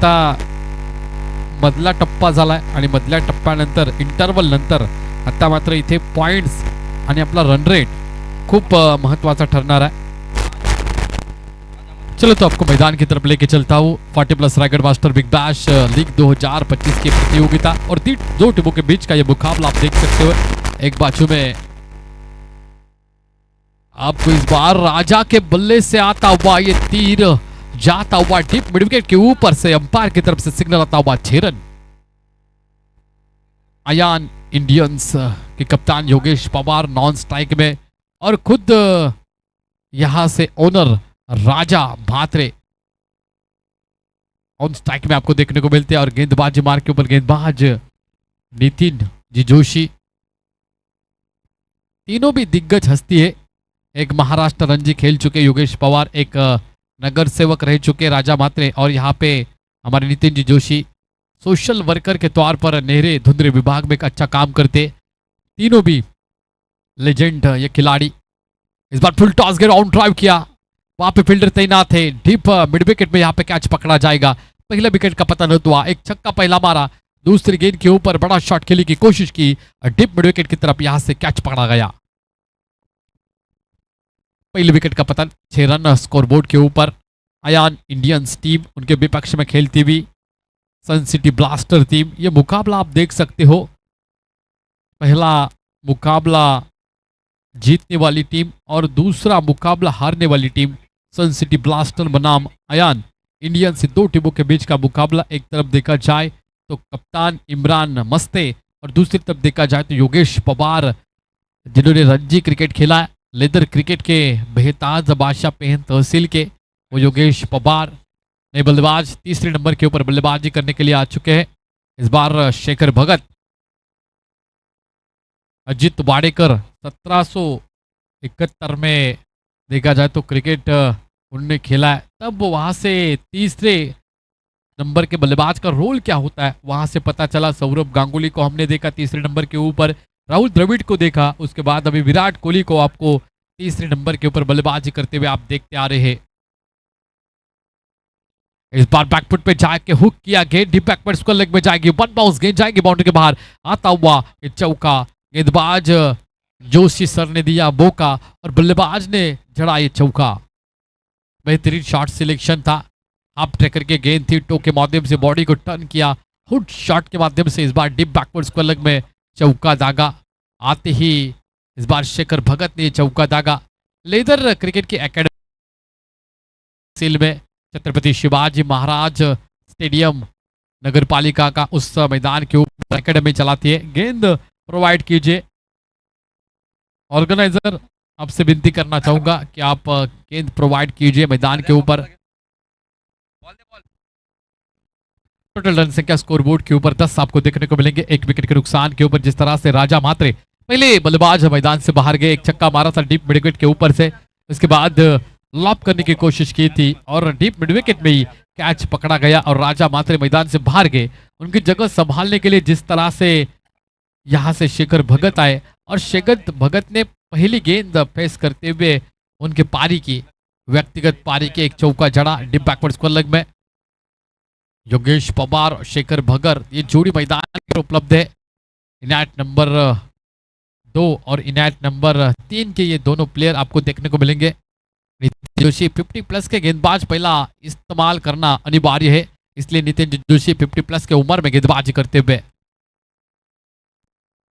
आता मधला टप्पा झालाय आणि मधल्या टप्प्यानंतर इंटरवल नंतर आता मात्र इथे पॉइंट्स आणि आपला रन रेट खूप महत्वाचा ठरणार है। चलो तो आपको मैदान की तरफ लेके चलता हूँ। 40+ Raigarh master big bash league 2025 की प्रतियोगिता और दो टीमों के बीच का ये मुकाबला आप देख सकते हो। एक बाजू में आपको इस बार राजा के बल्ले से आता हुआ ये तीर जाता हुआ डीप मिड विकेट के ऊपर से अंपायर की तरफ से सिग्नल आता हुआ 6 रन। अयान इंडियंस के कप्तान योगेश पवार नॉन स्ट्राइक में और खुद यहां से ओनर राजा भात्रे ऑन स्ट्राइक में आपको देखने को मिलते हैं और गेंदबाजी मार्ग के ऊपर गेंदबाज नितिन जी जोशी। तीनों भी दिग्गज हस्ती है। एक महाराष्ट्र रणजी खेल चुके योगेश पवार, एक नगर सेवक रह चुके राजा भात्रे और यहाँ पे हमारे नितिन जी जोशी सोशल वर्कर के तौर पर नहरे धुंधरे विभाग में एक अच्छा काम करते। तीनों भी लेजेंड ये खिलाड़ी। इस बार फुल टॉस ग्राउंड ड्राइव किया, वहां पे फील्डर तैनात है। डीप मिड विकेट में यहाँ पे कैच पकड़ा जाएगा। पहले विकेट का पतन हुआ, एक छक्का पहला मारा, दूसरी गेंद के ऊपर बड़ा शॉट खेलने की कोशिश की, डीप मिड विकेट की तरफ यहां से कैच पकड़ा गया। पहले विकेट का पतन, 6 रन स्कोरबोर्ड के ऊपर। अयान इंडियंस टीम उनके विपक्ष में खेलती हुई सन सिटी ब्लास्टर टीम। ये मुकाबला आप देख सकते हो, पहला मुकाबला जीतने वाली टीम और दूसरा मुकाबला हारने वाली टीम सन सिटी ब्लास्टर बनाम अयान इंडियंस, से दो टीमों के बीच का मुकाबला। एक तरफ देखा जाए तो कप्तान इमरान मस्ते और दूसरी तरफ देखा जाए तो योगेश पवार जिन्होंने रणजी क्रिकेट खेला है, लेदर क्रिकेट के बेहताज बादशाह पेहन तहसील के वो योगेश पवार नए बल्लेबाज तीसरे नंबर के ऊपर बल्लेबाजी करने के लिए आ चुके हैं। इस बार शेखर भगत, अजित वाडेकर 1771 में देखा जाए तो क्रिकेट उन्होंने खेला है, तब वहां से तीसरे नंबर के बल्लेबाज का रोल क्या होता है वहां से पता चला। सौरभ गांगुली को हमने देखा तीसरे नंबर के ऊपर, राहुल द्रविड़ को देखा, उसके बाद अभी विराट कोहली को आपको तीसरे नंबर के ऊपर बल्लेबाजी करते हुए आप देखते आ रहे हैं। इस बार बैकफुट पे जाके हुक किया, गेंद डीप बैकवर्ड स्क्वायर लेग में जाएगी, वन बाउंस गेंद जाएगी बाउंड्री के बाहर, आता हुआ ये चौका। गेंदबाज जोशी सर ने दिया मौका और बल्लेबाज ने जड़ा ये चौका। बेहतरीन शॉट सिलेक्शन था, हाफ ट्रैकर के गेंद थी, टो के माध्यम से बॉडी को टर्न किया, हुड शॉट के माध्यम से इस बार डीप बैकवर्ड स्क्वायर लेग में चौका दागा। आते ही इस बार शेखर भगत ने चौका दागा। लेदर क्रिकेट की एकेडमी में छत्रपति शिवाजी महाराज स्टेडियम नगर पालिका का उस मैदान के ऊपर एकेडमी चलाती है। गेंद प्रोवाइड कीजिए। ऑर्गेनाइजर आपसे विनती करना चाहूंगा कि आप गेंद प्रोवाइड कीजिए मैदान के ऊपर। टोटल रन संख्या स्कोरबोर्ड के ऊपर 10 आपको देखने को मिलेंगे, एक विकेट के नुकसान के ऊपर। जिस तरह से राजा भात्रे पहले बल्लेबाज मैदान से बाहर गए, एक छक्का मारा था डीप मिड विकेट के ऊपर से, उसके बाद लॉप करने की कोशिश की थी और डीप मिड विकेट में ही कैच पकड़ा गया और राजा भात्रे मैदान से बाहर गए। उनकी जगह संभालने के लिए जिस तरह से यहां से शेखर भगत आए और शेखर भगत ने पहली गेंद फेस करते हुए उनके पारी की, व्यक्तिगत पारी के एक चौका जड़ा डीप बैकवर्ड स्क्वायर लेग में। योगेश पवार और शेखर भगत ये जोड़ी मैदान पर उपलब्ध है। इनायत नंबर 2 और इनायत नंबर 3 के ये दोनों प्लेयर आपको देखने को मिलेंगे। नितिन जोशी 50+ के गेंदबाज पहला इस्तेमाल करना अनिवार्य है, इसलिए नितिन जोशी 50+ के उम्र में गेंदबाजी करते हुए।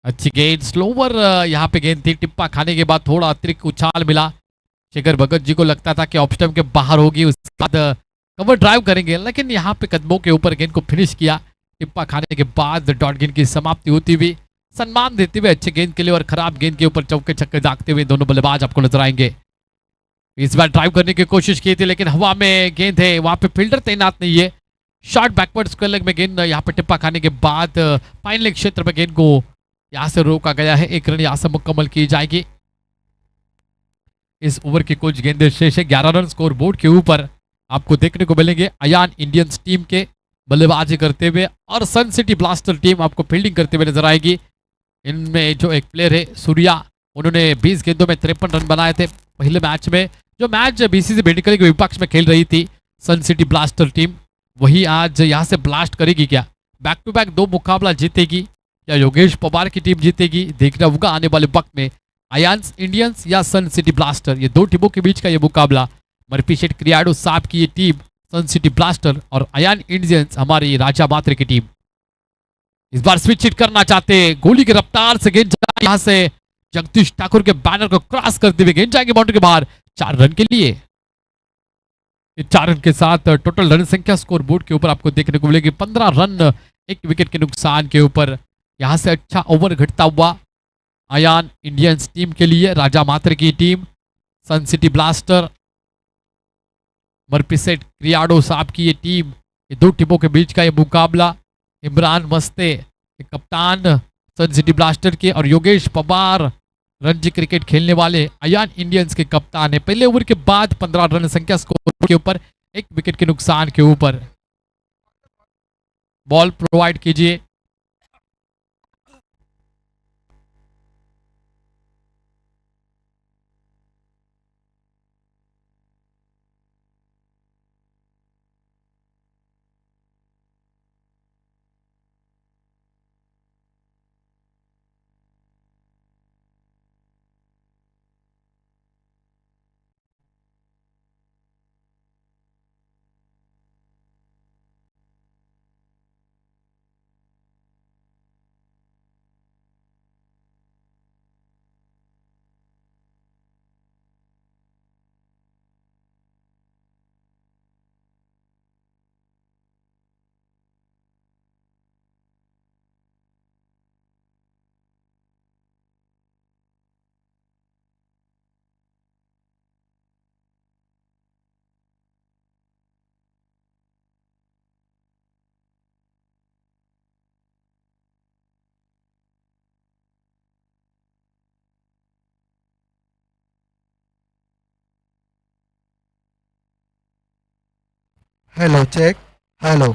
अच्छी गेंद स्लोवर यहाँ पे गेंद थी, टिप्पा खाने के बाद थोड़ा अतिरिक्त उछाल मिला। शेखर भगत जी को लगता था कि ऑफ स्टंप के बाहर होगी, उसके बाद कवर ड्राइव करेंगे, लेकिन यहाँ पे कदमों के ऊपर गेंद को फिनिश किया। टिप्पा खाने के बाद डॉट गेंद की समाप्ति होती हुई, सम्मान देते हुए अच्छे गेंद के लिए और खराब गेंद के ऊपर चौके छक्के दागते हुए दोनों बल्लेबाज आपको नजर आएंगे। इस बार ड्राइव करने की कोशिश की थी लेकिन हवा में गेंद है, वहां पे फील्डर तैनात नहीं है। शॉर्ट बैकवर्ड स्क्वायर लेग में गेंद यहाँ पे टिप्पा खाने के बाद फाइन लेग क्षेत्र में गेंद को यहां से रोका गया है। 1 रन यहां से मुकम्मल की जाएगी। इस ओवर की कुछ गेंदें शेष है। 11 रन स्कोर बोर्ड के ऊपर आपको देखने को मिलेंगे। अयान इंडियंस टीम के बल्लेबाजी करते हुए और सन सिटी ब्लास्टर टीम आपको फील्डिंग करते हुए नजर आएगी। इनमें जो एक प्लेयर है सूर्या, उन्होंने 20 गेंदों में 53 रन बनाए थे पहले मैच में, जो मैच बीसीसी मेडिकल के विपक्ष में खेल रही थी सन सिटी ब्लास्टर टीम। वही आज यहाँ से ब्लास्ट करेगी क्या? बैक टू बैक 2 मुकाबला जीतेगी या योगेश पवार की टीम जीतेगी? देखना होगा आने वाले वक्त में। अयान्स इंडियंस या सन सिटी ब्लास्टर, ये 2 टीमों के बीच का ये मुकाबला। मर्फीशेट क्रियाडो साहब की ये टीम सन सिटी ब्लास्टर और अयान इंडियंस हमारी राजा मात्रे की टीम। इस बार स्विच हिट करना चाहते हैं, गोली की रफ्तार से गेंद यहाँ से जगदीश ठाकुर के बैनर को क्रॉस करते हुए गेंद जाएगी बाउंड्री के बाहर 4 रन के लिए। 4 रन के साथ टोटल रन संख्या स्कोर बोर्ड के ऊपर आपको देखने को मिलेगी 15 रन 1 विकेट के नुकसान के ऊपर। यहां से अच्छा ओवर घटता हुआ अयान इंडियंस टीम के लिए, राजा मात्रे की टीम, सन सिटी ब्लास्टर, मर्फीशेट क्रियाडो साहब की ये टीम, ये 2 टीमों के बीच का ये मुकाबला। इमरान मस्ते कप्तान सन सिटी ब्लास्टर के और योगेश पवार रणजी क्रिकेट खेलने वाले अयान इंडियंस के कप्तान है। पहले ओवर के बाद 15 रन संख्या स्कोर के ऊपर 1 विकेट के नुकसान के ऊपर। बॉल प्रोवाइड कीजिए। Hello, check. Hello.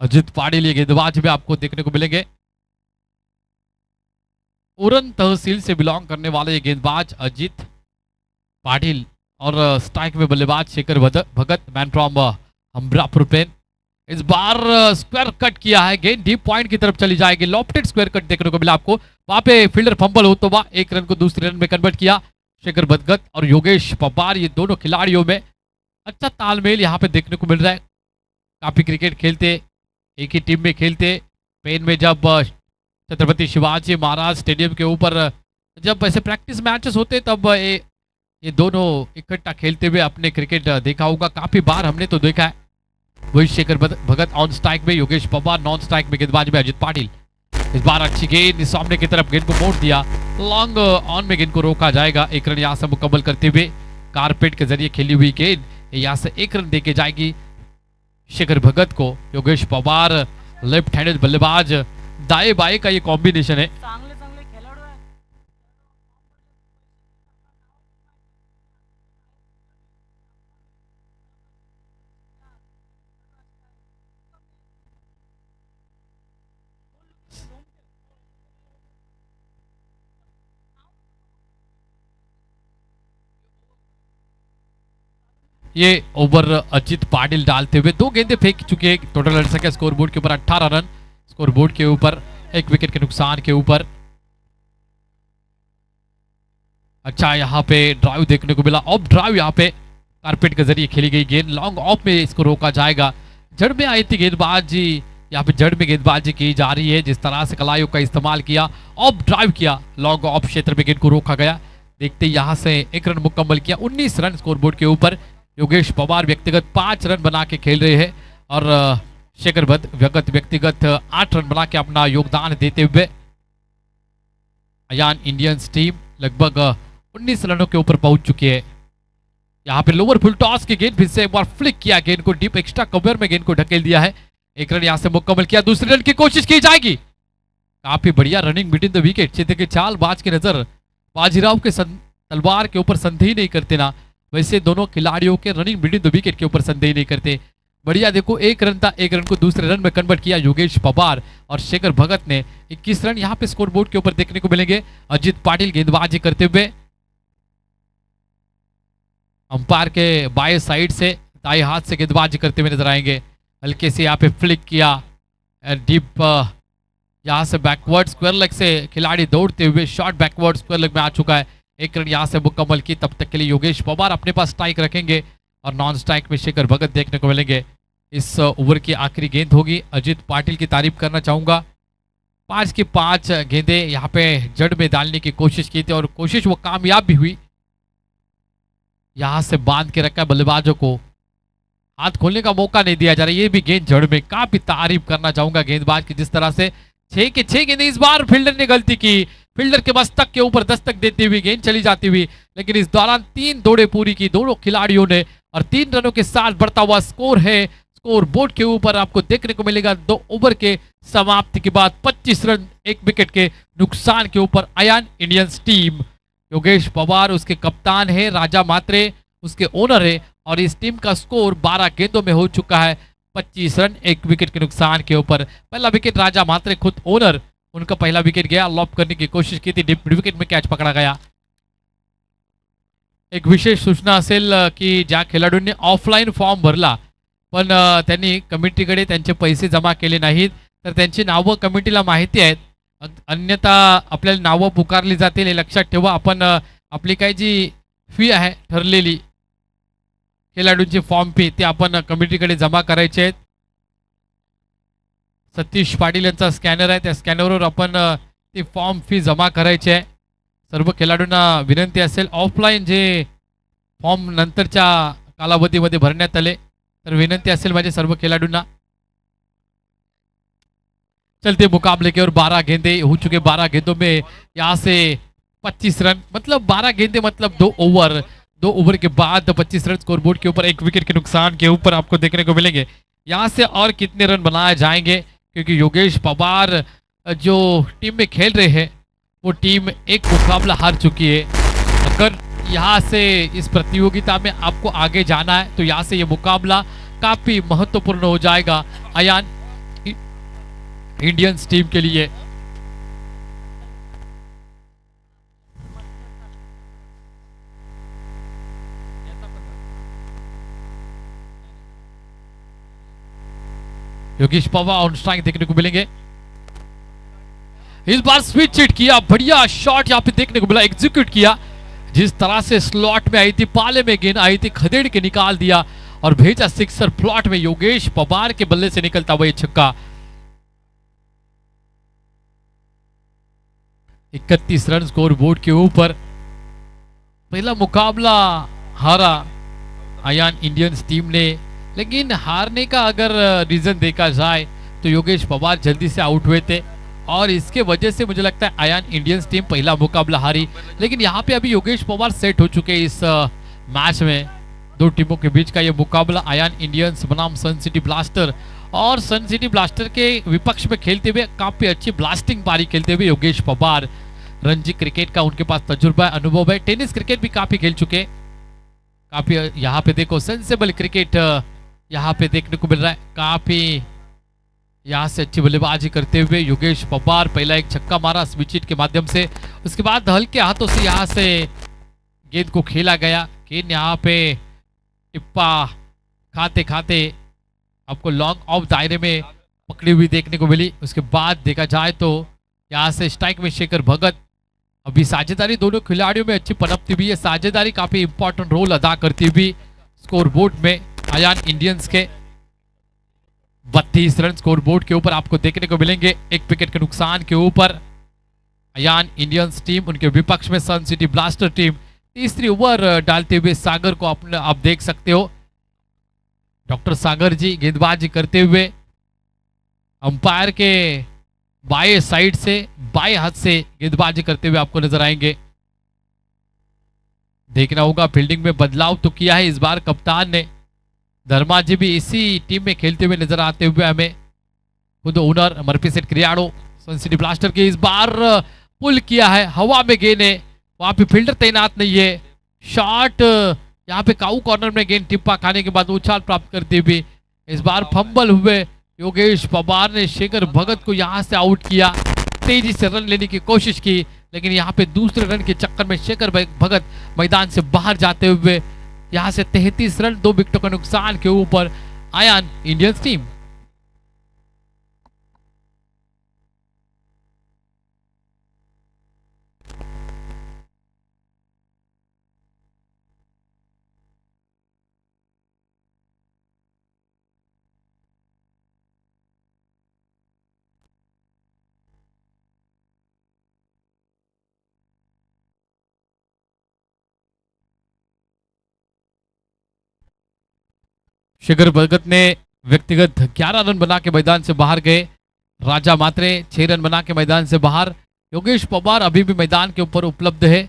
Ajit Patil ये गेंदबाज भी आपको देखने को मिलेंगे। उरन तहसील से बिलोंग करने वाले ये गेंदबाज अजित पाटिल और स्ट्राइक में बल्लेबाज शेखर भगत, मैन फ्रॉम हमरापुर पेन। इस बार स्क्वायर कट किया है, गेंद डीप पॉइंट की तरफ चली जाएगी। लॉफ्टेड स्क्वायर कट देखने को मिला आपको। वहां पे फील्डर फंबल हो तो वह 1 रन को दूसरे रन में कन्वर्ट किया। शेखर भगत और योगेश पवार, ये दोनों खिलाड़ियों में अच्छा तालमेल यहाँ पे देखने को मिल रहा है। काफी क्रिकेट खेलते, एक ही टीम में खेलते। पेन में जब छत्रपति शिवाजी महाराज स्टेडियम के ऊपर जब ऐसे प्रैक्टिस मैचेस होते तब ये दोनों इकट्ठा खेलते हुए अपने क्रिकेट देखा होगा। काफी बार हमने तो देखा है। वही शेखर भगत ऑन स्ट्राइक में, योगेश पवार नॉन स्ट्राइक में, गेंदबाज में अजित पाटिल। इस बार अच्छी गेंद सामने की तरफ, गेंद को मोड़ दिया। लॉन्ग ऑन में गेंद को रोका जाएगा। 1 रन यहाँ से मुकम्मल करते हुए कारपेट के जरिए खेली हुई गेंद यहाँ से 1 रन देके जाएगी शेखर भगत को। योगेश पवार लेफ्ट हैंडेड बल्लेबाज, दाएं बाएं का ये कॉम्बिनेशन है। ये ओवर अजित पाटिल डालते हुए 2 गेंदें फेंक चुके हैं। टोटल रन संख्या स्कोर बोर्ड के ऊपर 18 रन, स्कोर बोर्ड के ऊपर 1 विकेट के नुकसान के ऊपर। अच्छा यहाँ पे ड्राइव देखने को मिला, ऑफ ड्राइव यहाँ पे कारपेट के जरिए खेली गई गेंद। लॉन्ग ऑफ में इसको रोका जाएगा। जड़ में आई थी गेंदबाजी, यहाँ पे जड़ में गेंदबाजी की जा रही है। जिस तरह से कलाइयों का इस्तेमाल किया, ऑफ ड्राइव किया, लॉन्ग ऑफ क्षेत्र में गेंद को रोका गया। देखते यहाँ से 1 रन मुकम्मल किया। 19 रन स्कोर बोर्ड के ऊपर। योगेश पवार व्यक्तिगत 5 रन बना के खेल रहे हैं और शेखर भगत व्यक्तिगत 8 रन बना के अपना योगदान देते हुए अयान इंडियंस टीम लगभग 19 रनों के ऊपर पहुंच चुकी है। यहाँ पे लोअर फुल टॉस की गेंद फिर से एक बार फ्लिक किया, गेंद को डीप एक्स्ट्रा कवर में गेंद को ढकेल दिया है। 1 रन यहाँ से मुकम्मल किया। दूसरे रन की कोशिश की जाएगी। काफी बढ़िया रनिंग बिटवीन द विकेट, क्षेत्र के चालबाज की नजर बाजीराव के तलवार के ऊपर संदेह नहीं करते ना, वैसे दोनों खिलाड़ियों के रनिंग बिटवीन द विकेट के ऊपर संदेह नहीं करते। बढ़िया देखो, एक रन था, एक रन को दूसरे रन में कन्वर्ट किया योगेश पवार और शेखर भगत ने। 21 रन यहाँ पे स्कोरबोर्ड के ऊपर देखने को मिलेंगे। अजित पाटिल गेंदबाजी करते हुए, अंपायर के बाएं साइड से दाएं हाथ से गेंदबाजी करते हुए नजर आएंगे। हल्के से यहाँ पे फ्लिक किया, डीप यहाँ से बैकवर्ड स्क्वायर लेग से खिलाड़ी दौड़ते हुए शॉर्ट बैकवर्ड स्क्वायर लेग में आ चुका है। एक रन यहाँ से मुकम्मल की। तब तक के लिए योगेश पवार अपने पास स्ट्राइक रखेंगे और नॉन स्ट्राइक में शेखर भगत देखने को मिलेंगे। इस ओवर की आखिरी गेंद होगी। अजित पाटिल की तारीफ करना चाहूंगा, 5 की 5 गेंदें यहाँ पे जड़ में डालने की कोशिश की थी और कोशिश वो कामयाब भी हुई। यहां से बांध के रखा है बल्लेबाजों को, हाथ खोलने का मौका नहीं दिया जा रहा। ये भी गेंद जड़ में, काफी तारीफ करना चाहूंगा गेंदबाज की, जिस तरह से 6 के 6 गेंदें। इस बार फील्डर ने गलती की, फील्डर के मस्तक के ऊपर दस्तक देती हुई गेंद चली जाती हुई, लेकिन इस दौरान 3 दौड़े पूरी की दोनों खिलाड़ियों ने और 3 रनों के साथ बढ़ता हुआ स्कोर है स्कोर बोर्ड के ऊपर आपको देखने को मिलेगा। 2 ओवर के समाप्ति के बाद 25 रन 1 विकेट के नुकसान के ऊपर अयान इंडियंस टीम। योगेश पवार उसके कप्तान है, राजा मात्रे उसके ओनर है और इस टीम का स्कोर 12 गेंदों में हो चुका है 25 रन 1 विकेट के नुकसान के ऊपर। पहला विकेट राजा मात्रे खुद ओनर, उनका पहला विकेट गया, लॉप करने की कोशिश की थी, डिप विकेट में कैच पकड़ा गया। एक विशेष सूचना असेल की ज्या खेळाडूंनी ऑफलाईन फॉर्म भरला पण त्यांनी कमिटीकडे त्यांचे पैसे जमा केले नाहीत तर त्यांची नावं कमिटीला माहिती आहेत, अन्यथा आपल्याला नावं पुकारली जातील हे लक्षात ठेवा। आपण आपली काही जी फी आहे ठरलेली खेळाडूंची फॉर्म फी ती आपण कमिटीकडे जमा करायची आहेत। सतीश पाटील यांचा स्कॅनर आहे, त्या स्कॅनरवर आपण ती फॉर्म फी जमा करायची आहे। सर्व खेळाडूंना विनंती असेल, ऑफलाईन जे फॉर्म नंतरच्या कालावधीमध्ये भरण्यात आले तर विनंती असेल माझे सर्व खिलाड़ियों। चलते मुकाबले के और 12 गेंदे हो चुके, 12 गेंदों में यहाँ से 25 रन, मतलब 12 गेंदे मतलब 2 ओवर के बाद 25 रन स्कोरबोर्ड के ऊपर 1 विकेट के नुकसान के ऊपर आपको देखने को मिलेंगे। यहाँ से और कितने रन बनाए जाएंगे, क्योंकि योगेश पवार जो टीम में खेल रहे हैं वो टीम एक मुकाबला हार चुकी है। अगर यहाँ से इस प्रतियोगिता में आपको आगे जाना है तो यहाँ से ये मुकाबला काफी महत्वपूर्ण हो जाएगा अयान इंडियंस टीम के लिए। योगेश पवार ऑन स्ट्राइक देखने को मिलेंगे। इस बार स्विच हिट किया, बढ़िया शॉट यहाँ पे देखने को मिला, एग्जीक्यूट किया। जिस तरह से स्लॉट में आई थी, पाले में गेंद आई थी, खदेड़ के निकाल दिया और भेजा सिक्सर प्लॉट में। योगेश पवार के बल्ले से निकलता हुआ ये छक्का। 31 रन स्कोर बोर्ड के ऊपर। पहला मुकाबला हारा अयान इंडियंस टीम ने, लेकिन हारने का अगर रीजन देखा जाए तो योगेश पवार जल्दी से आउट हुए थे और इसके वजह से मुझे लगता है अयान इंडियंस टीम पहला मुकाबला हारी। लेकिन यहाँ पे अभी योगेश पवार सेट हो चुके हैं इस मैच में। 2 टीमों के बीच का ये मुकाबला अयान इंडियंस बनाम सन सिटी ब्लास्टर, और सन सिटी ब्लास्टर के विपक्ष में खेलते हुए काफी अच्छी ब्लास्टिंग पारी खेलते हुए योगेश पवार। रणजी क्रिकेट का उनके पास तजुर्बा है, अनुभव है, टेनिस क्रिकेट भी काफी खेल चुके, काफी। यहाँ पे देखो सेंसेबल क्रिकेट यहाँ पे देखने को मिल रहा है, काफी यहाँ से अच्छी बल्लेबाजी करते हुए योगेश पवार। पहला एक छक्का मारा स्विच हिट के माध्यम से, उसके बाद हल्के हाथों से यहाँ से गेंद को खेला गया। गेंद यहाँ पे टिप्पा खाते खाते आपको लॉन्ग ऑफ दायरे में पकड़ी हुई देखने को मिली। उसके बाद देखा जाए तो यहाँ से स्ट्राइक में शेखर भगत। अभी साझेदारी दोनों खिलाड़ियों में अच्छी पनपती हुई है, साझेदारी काफी इंपॉर्टेंट रोल अदा करती हुई स्कोर बोर्ड में अयान इंडियंस के। 32 रन स्कोर बोर्ड के ऊपर आपको देखने को मिलेंगे 1 विकेट के नुकसान के ऊपर। अयान इंडियंस टीम, उनके विपक्ष में सन सिटी ब्लास्टर टीम। तीसरी ओवर डालते हुए सागर को आप देख सकते हो, डॉक्टर सागर जी गेंदबाजी करते हुए। अंपायर के बाएं साइड से बाएं हाथ से गेंदबाजी करते हुए आपको नजर आएंगे। देखना होगा फील्डिंग में बदलाव तो किया है इस बार कप्तान ने। धर्मा जी भी इसी टीम में खेलते हुए नजर आते हुए हमें। खुद ओनर मर्फी सेट क्रियाडो सन सिटी ब्लास्टर के इस बार पुल किया है, हवा में गेंद है, वहां पे फील्डर तैनात नहीं है। शॉट यहाँ पे काऊ कॉर्नर में गेंद टिप्पा खाने के बाद उछाल प्राप्त करते हुए इस बार फंबल हुए योगेश पवार ने शेखर भगत को यहाँ से आउट किया। तेजी से रन लेने की कोशिश की, लेकिन यहाँ पे दूसरे रन के चक्कर में शेखर भगत मैदान से बाहर जाते हुए यहाँ से 33 रन 2 विकेटों के नुकसान के ऊपर आयान इंडियंस टीम। शेखर भगत ने व्यक्तिगत 11 रन बना के मैदान से बाहर गए। राजा मात्रे 6 रन बना के मैदान से बाहर। योगेश पवार अभी भी मैदान के ऊपर उपलब्ध है।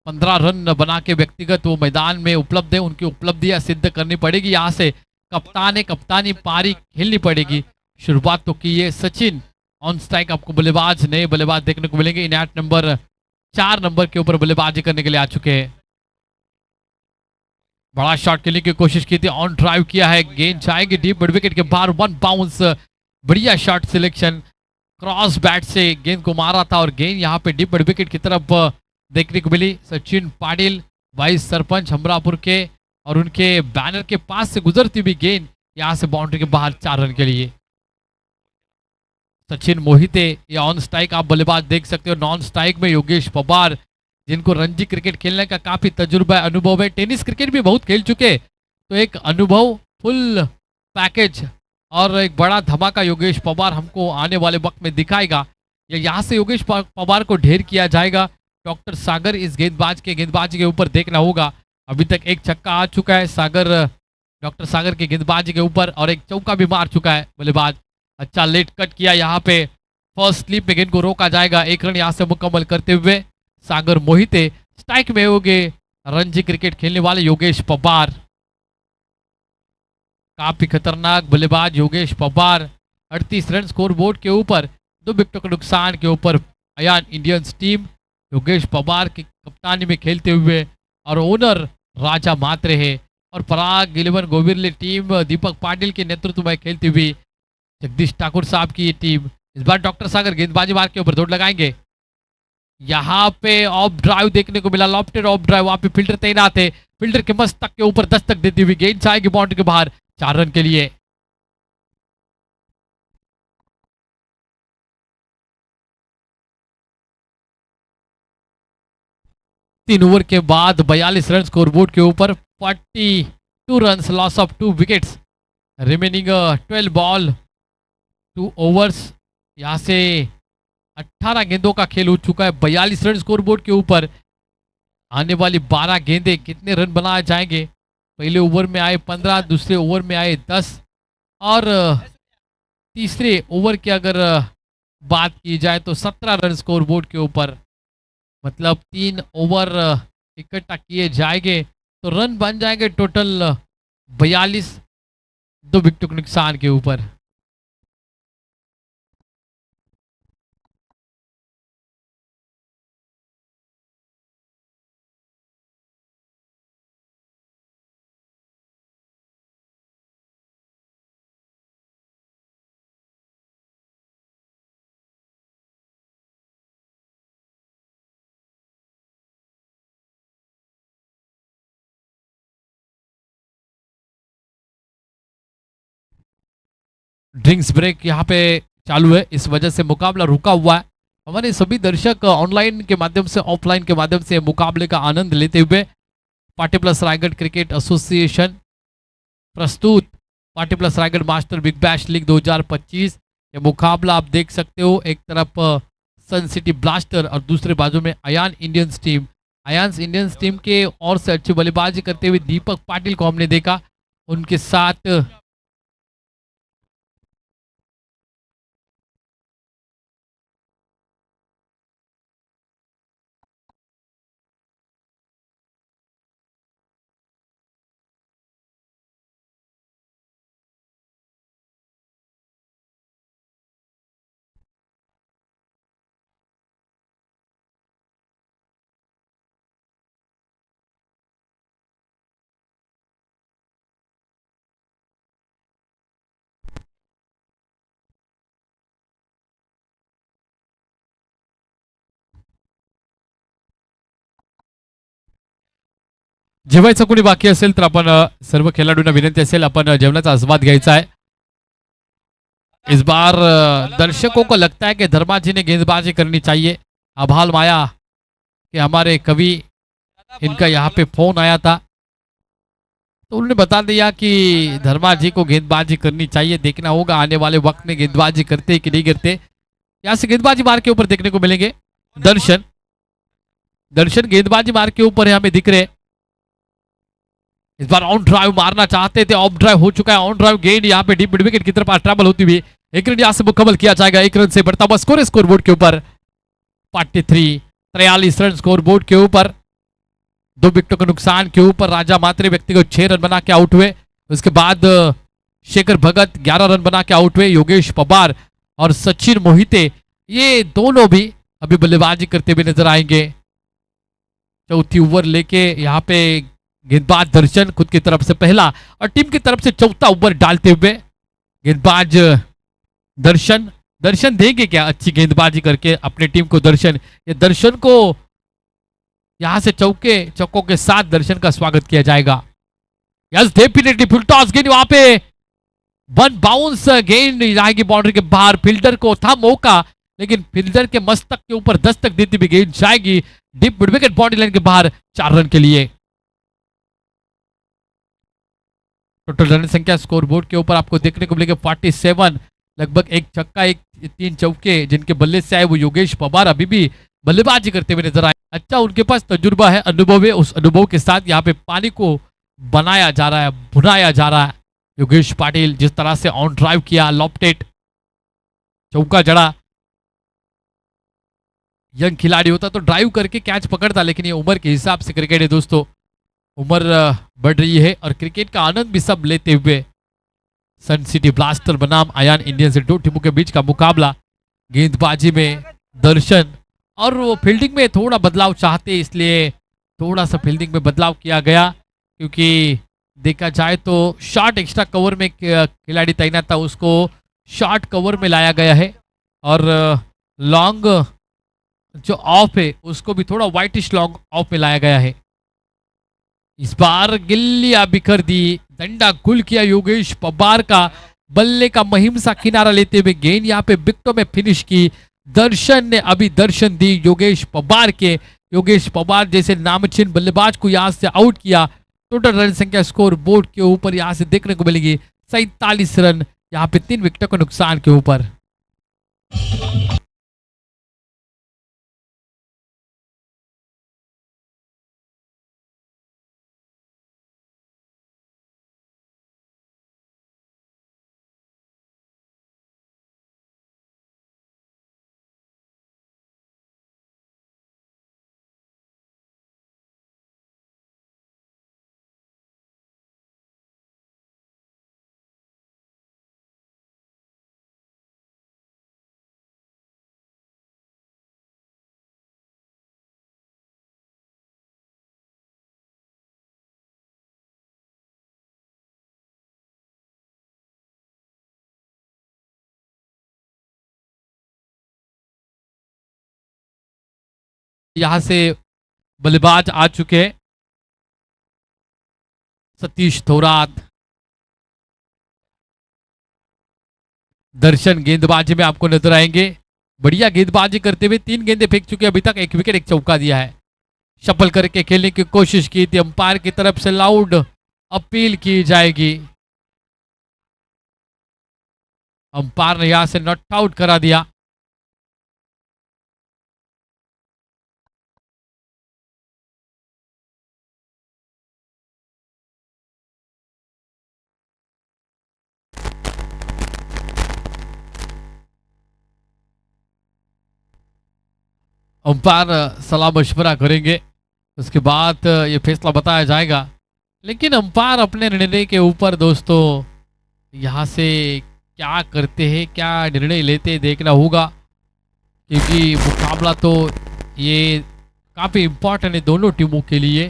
15 रन बना के व्यक्तिगत वो मैदान में उपलब्ध है। उनकी उपलब्धियां सिद्ध करनी पड़ेगी। यहाँ से कप्तानी पारी खेलनी पड़ेगी। शुरुआत तो की है सचिन। ऑन स्ट्राइक आपको बल्लेबाज नए बल्लेबाज देखने को मिलेंगे। इनायत नंबर 4 नंबर के ऊपर बल्लेबाजी करने के लिए आ चुके हैं। बड़ा शॉट खेलने की कोशिश की थी, ऑन ड्राइव किया है, गेंद जाएगी डीप मिड विकेट के बाहर, वन बाउंस। बढ़िया शॉट सिलेक्शन, क्रॉस बैट से गेंद को मारा था और गेंद यहाँ पे डीप मिड विकेट की तरफ देखने को मिली। सचिन पाटिल वाइस सरपंच हमरापुर के और उनके बैनर के पास से गुजरती हुई गेंद यहाँ से बाउंड्री के बाहर 4 रन के लिए। सचिन मोहिते या ऑन स्ट्राइक आप बल्लेबाज देख सकते हो। नॉन स्ट्राइक में योगेश पवार, जिनको रणजी क्रिकेट खेलने का काफी तजुर्बा अनुभव है, टेनिस क्रिकेट भी बहुत खेल चुके, तो एक अनुभव फुल पैकेज और एक बड़ा धमाका योगेश पवार हमको आने वाले वक्त में दिखाएगा। या यहाँ से योगेश पवार को ढेर किया जाएगा। डॉक्टर सागर इस गेंदबाजी के ऊपर देखना होगा। अभी तक एक छक्का आ चुका है सागर, डॉक्टर सागर के गेंदबाजी के ऊपर, और एक चौका भी मार चुका है बल्लेबाज। अच्छा लेट कट किया, यहाँ पे फर्स्ट स्लिप में गेंद को रोका जाएगा। 1 रन यहाँ से मुकम्मल करते हुए सागर मोहिते स्ट्राइक में होंगे। रणजी क्रिकेट खेलने वाले योगेश पवार, काफी खतरनाक बल्लेबाज Yogesh Pawar. 38 run score board के ऊपर, 2 विकेटों के नुकसान के ऊपर अयान इंडियंस टीम योगेश पवार की कप्तानी में खेलते हुए, और ओनर राजा मात्रे है, और पराग 11 गोविरली टीम दीपक पाटिल के नेतृत्व में खेलती हुई जगदीश ठाकुर साहब की ये टीम। इस बार डॉक्टर सागर गेंदबाजी मार के ऊपर दौड़ लगाएंगे। यहाँ पे ऑफ ड्राइव देखने को मिला, लॉफ्टेड ऑफ ड्राइव। वहां पे फील्डर तैनात है, फील्डर के मस्तक के ऊपर दस्तक देती हुई गेंद जाएगी बाउंड्री के बाहर 4 रन के लिए। तीन ओवर के बाद 42 रन स्कोरबोर्ड के ऊपर, 42 run, loss of 2 wickets, remaining 12 ball 2 overs. यहाँ से 18 गेंदों का खेल हो चुका है। 42 रन स्कोरबोर्ड के ऊपर, आने वाली 12 गेंदें कितने रन बनाए जाएंगे। पहले ओवर में आए 15, दूसरे ओवर में आए 10, और तीसरे ओवर की अगर बात की जाए तो 17 रन स्कोरबोर्ड के ऊपर। मतलब 3 ओवर इकट्ठा किए जाएंगे तो रन बन जाएंगे टोटल 42, 2 विकेटों के नुकसान के ऊपर। ड्रिंक्स ब्रेक यहाँ पे चालू है, इस वजह से मुकाबला रुका हुआ है। हमारे सभी दर्शक ऑनलाइन के माध्यम से, ऑफलाइन के माध्यम से मुकाबले का आनंद लेते हुए party plus Raigarh cricket association प्रस्तुत party plus Raigarh master big bash league 2025 ये मुकाबला आप देख सकते हो। एक तरफ सन सिटी ब्लास्टर और दूसरे बाजू में Ayan Indians team. Ayan Indians team के और से अच्छी बल्लेबाजी करते हुए दीपक पाटिल को हमने देखा, उनके साथ जेवायचं कोणी बाकी असेल तर आपण सर्व खेळाडूंना विनंती असेल आपण जेवणाचा आस्वाद घ्यायचा है। इस बार दर्शकों को लगता है कि धर्मा जी ने गेंदबाजी करनी चाहिए। आभाल माया कि हमारे कवि इनका यहाँ पे फोन आया था तो उन्होंने बता दिया कि धर्मा जी को गेंदबाजी करनी चाहिए। देखना होगा आने वाले वक्त में गेंदबाजी करते कि नहीं करते। यहाँ से गेंदबाजी मार के ऊपर देखने को मिलेंगे दर्शन। दर्शन गेंदबाजी मार के ऊपर है हमें दिख रहे। इस बार ऑन ड्राइव मारना चाहते थे, ऑफ ड्राइव हो चुका है। ऑन ड्राइव गेंद यहाँ पे डीप मिड विकेट की तरफ ट्रैवल होती हुई 1 रन यहाँ से मुकम्मल किया जाएगा। 1 रन से बढ़ता हुआ स्कोर स्कोरबोर्ड के ऊपर 43 रन स्कोरबोर्ड के ऊपर। 2 विकेटों के नुकसान के ऊपर राजा मात्रे व्यक्तिगत 6 रन बना के आउट हुए। उसके बाद शेखर भगत 11 रन बना के आउट हुए। योगेश पवार और सचिन मोहिते ये दोनों भी अभी बल्लेबाजी करते हुए नजर आएंगे। चौथी ओवर लेके यहाँ पे गेंदबाज दर्शन खुद की तरफ से पहला और टीम की तरफ से चौथा ओवर डालते हुए गेंदबाज दर्शन। दर्शन देंगे क्या अच्छी गेंदबाजी करके अपनी टीम को दर्शन। ये दर्शन को यहां से चौकों के साथ दर्शन का स्वागत किया जाएगा। यस डेफिनेटली फुल टॉस गेंद वहां पे 1 बाउंस गेंद जाएगी बाउंड्री के बाहर। फील्डर को था मौका लेकिन फील्डर के मस्तक के ऊपर दस्तक देती हुई गेंद जाएगी deep mid wicket boundary line के बाहर 4 रन के लिए। टोटल रन संख्या स्कोरबोर्ड के ऊपर आपको देखने को मिलेगा 47। लगभग 1 छक्का 3 चौके जिनके बल्ले से आए वो योगेश पवार अभी भी बल्लेबाजी करते हुए नजर आए। अच्छा उनके पास तजुर्बा है, अनुभव है। उस अनुभव के साथ यहाँ पे पानी को बनाया जा रहा है, भुनाया जा रहा है। योगेश पाटिल जिस तरह से ऑन ड्राइव किया, लॉफ्टेड चौका जड़ा। यंग खिलाड़ी होता तो ड्राइव करके कैच पकड़ता लेकिन ये उम्र के हिसाब से क्रिकेट है दोस्तों, उम्र बढ़ रही है और क्रिकेट का आनंद भी सब लेते हुए सन सिटी ब्लास्टर बनाम अयान इंडियन से 2 टीमों के बीच का मुकाबला। गेंदबाजी में दर्शन और वो फील्डिंग में थोड़ा बदलाव चाहते इसलिए थोड़ा सा फील्डिंग में बदलाव किया गया क्योंकि देखा जाए तो शॉर्ट एक्स्ट्रा कवर में खिलाड़ी तैनात था उसको शॉर्ट कवर में लाया गया है और लॉन्ग जो ऑफ है उसको भी थोड़ा वाइटिश लॉन्ग ऑफ में लाया गया है। इस बार गिल्लियां बिखर दी, डंडा गुल किया योगेश पवार का। बल्ले का मुहिम सा किनारा लेते हुए गेंद यहाँ पे विकेटों में फिनिश की। दर्शन ने अभी दर्शन दी योगेश पवार के। योगेश पवार जैसे नामचीन बल्लेबाज को यहाँ से आउट किया। टोटल रन संख्या स्कोर बोर्ड के ऊपर यहाँ से देखने को मिलेगी 47 रन यहाँ पे 3 विकेटों के नुकसान के ऊपर। यहां से बल्लेबाज आ चुके हैं सतीश थोरात। दर्शन गेंदबाजी में आपको नजर आएंगे, बढ़िया गेंदबाजी करते हुए 3 गेंदें फेंक चुके अभी तक, 1 विकेट 1 चौका दिया है। शफल करके खेलने की कोशिश की थी, अंपायर की तरफ से लाउड अपील की जाएगी। अंपायर ने यहां से नॉट आउट करा दिया। अंपायर सलाह मशवरा करेंगे, उसके बाद ये फैसला बताया जाएगा। लेकिन अंपायर अपने निर्णय के ऊपर दोस्तों यहाँ से क्या करते हैं, क्या निर्णय लेते हैं देखना होगा, क्योंकि मुकाबला तो ये काफ़ी इम्पोर्टेंट है दोनों टीमों के लिए।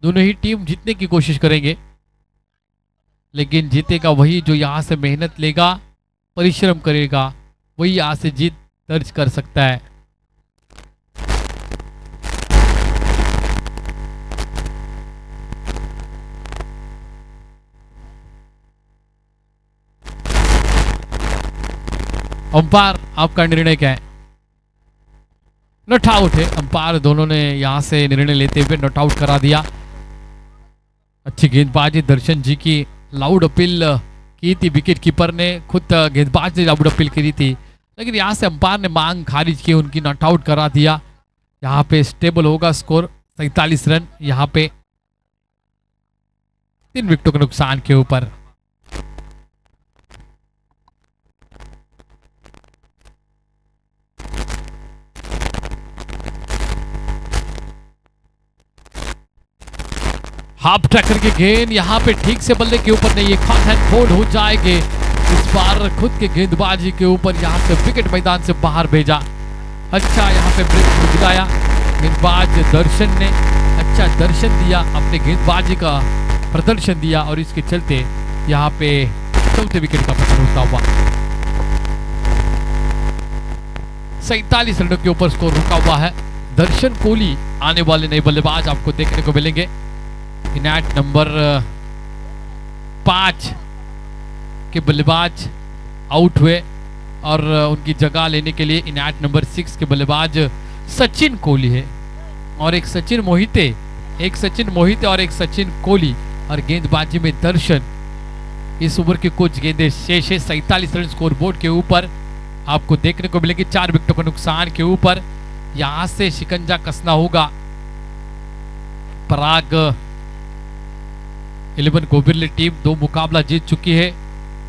दोनों ही टीम जीतने की कोशिश करेंगे, लेकिन जीतेगा वही जो यहाँ से मेहनत लेगा, परिश्रम करेगा, वही यहाँ से जीत दर्ज कर सकता है। अंपायर आपका निर्णय क्या है? नॉट आउट है। अंपायर दोनों ने यहां से निर्णय लेते हुए नॉट आउट करा दिया। अच्छी गेंदबाजी दर्शन जी की, लाउड अपील की थी विकेट कीपर ने, खुद गेंदबाज ने लाउड अपील करी थी, लेकिन यहां से अंपायर ने मांग खारिज की, उनकी नॉट आउट करा दिया। यहाँ पे स्टेबल होगा स्कोर 47 रन। यहाँ पे 3 विकेटों के नुकसान के ऊपर। हाफ ट्रैकर के गेंद यहाँ पे ठीक से बल्ले के ऊपर नहीं, ये कॉट एंड फोल्ड हो जाएंगे। इस बार खुद के गेंदबाजी के ऊपर यहाँ से विकेट मैदान से बाहर भेजा। अच्छा यहाँ पे ब्रेक दिलाया गेंदबाज दर्शन ने, अच्छा दर्शन दिया, अपने गेंदबाजी का प्रदर्शन दिया और इसके चलते यहाँ पे चौथे विकेट का पतन होता हुआ। 47 रनों के ऊपर स्कोर रुका हुआ है। दर्शन कोहली आने वाले नए बल्लेबाज आपको देखने को मिलेंगे। इनायत नंबर 5 के बल्लेबाज आउट हुए और उनकी जगह लेने के लिए इनायत नंबर 6 के बल्लेबाज सचिन कोहली है और एक सचिन मोहिते और एक सचिन कोहली और गेंदबाजी में दर्शन। इस ओवर के कुछ गेंदें शेष है। 47 रन स्कोर बोर्ड के ऊपर आपको देखने को मिलेगी। 4 विकेटों का नुकसान के ऊपर यहां से शिकंजा कसना होगा। पराग 11 गोबिरली टीम 2 मुकाबला जीत चुकी है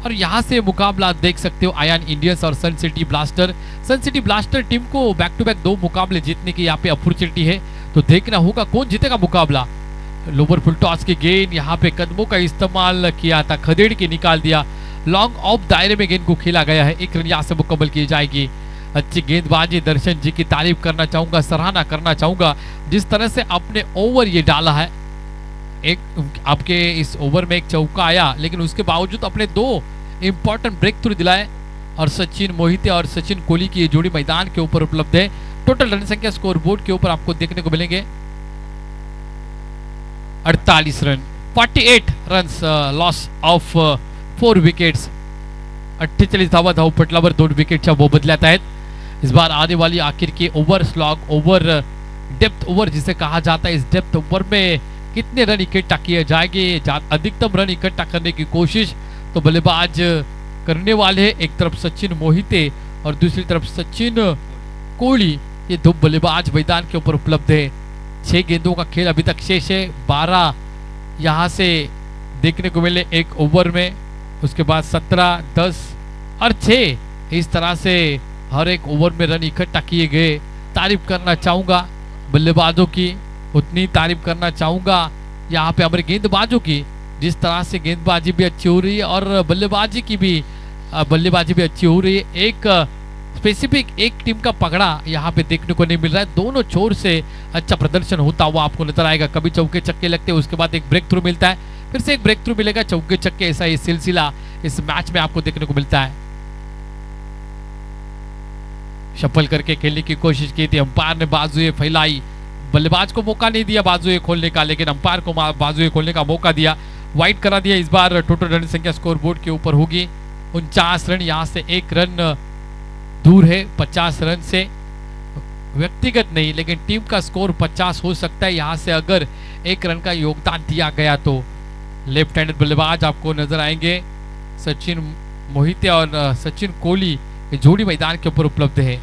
और यहां से मुकाबला देख सकते हो आयान इंडियंस और सन सिटी ब्लास्टर। सन सिटी ब्लास्टर टीम को बैक टू बैक 2 मुकाबले जीतने की यहाँ पे अपॉर्चुनिटी है, तो देखना होगा कौन जीतेगा मुकाबला। लोअर फुल टॉस की गेंद यहाँ पे कदमों का इस्तेमाल किया था, खदेड़ के निकाल दिया। लॉन्ग ऑफ दायरे में गेंद को खेला गया है। 1 रन यहाँ से मुकम्मल की जाएगी। अच्छी गेंदबाजी दर्शन जी की तारीफ करना चाहूंगा, सराहना करना चाहूंगा जिस तरह से अपने ओवर ये डाला है। एक आपके इस ओवर में एक चौका आया, लेकिन उसके बावजूद अपने 2 इंपॉर्टेंट ब्रेक थ्रू दिलाए और सचिन मोहिते और सचिन कोहली की ये जोड़ी मैदान के ऊपर उपलब्ध है। टोटल रन संख्या स्कोर बोर्ड के ऊपर आपको देखने को मिलेंगे 48 run, 48 run loss of 4 wickets. 48 धावा धावपटलावर 2 विकेटच्या मोबदल्यात आहेत। इस बार आने वाली आखिर की over slog, over depth over जिसे कहा जाता है, इस डेप्थ ओवर में कितने रन इकट्ठा किए जाएंगे, अधिकतम रन इकट्ठा करने की कोशिश तो बल्लेबाज करने वाले हैं। एक तरफ सचिन मोहिते और दूसरी तरफ सचिन कोहली, ये 2 बल्लेबाज मैदान के ऊपर उपलब्ध है। 6 गेंदों का खेल अभी तक शेष है। 12 यहाँ से देखने को मिले एक ओवर में, उसके बाद 17, 10 और 6 इस तरह से हर एक ओवर में रन इकट्ठा किए गए। तारीफ करना चाहूंगा बल्लेबाजों की, उतनी तारीफ करना चाहूंगा यहाँ पे हमारे गेंदबाजों की, जिस तरह से गेंदबाजी भी अच्छी हो रही है और बल्लेबाजी भी अच्छी हो रही है। एक स्पेसिफिक एक टीम का पकड़ा यहाँ पे देखने को नहीं मिल रहा है। दोनों छोर से अच्छा प्रदर्शन होता हुआ आपको नजर आएगा। कभी चौके छक्के लगते हैं, उसके बाद एक ब्रेक थ्रू मिलता है, फिर से एक ब्रेक थ्रू मिलेगा, चौके छक्के, ऐसा ये सिलसिला इस मैच में आपको देखने को मिलता है। शफल करके खेलने की कोशिश की थी, अंपायर ने बाजुएं फैलाई, बल्लेबाज को मौका नहीं दिया बाजुएं खोलने का, लेकिन अंपायर को बाजुएं खोलने का मौका दिया, वाइड करा दिया। इस बार टोटल रन संख्या स्कोर बोर्ड के ऊपर होगी 49 रन, यहाँ से 1 रन दूर है 50 रन से। व्यक्तिगत नहीं, लेकिन टीम का स्कोर 50 हो सकता है यहाँ से अगर 1 रन का योगदान दिया गया तो। लेफ्ट हैंडेड बल्लेबाज आपको नजर आएंगे सचिन मोहिते और सचिन कोहली, जोड़ी मैदान के ऊपर उपलब्ध है।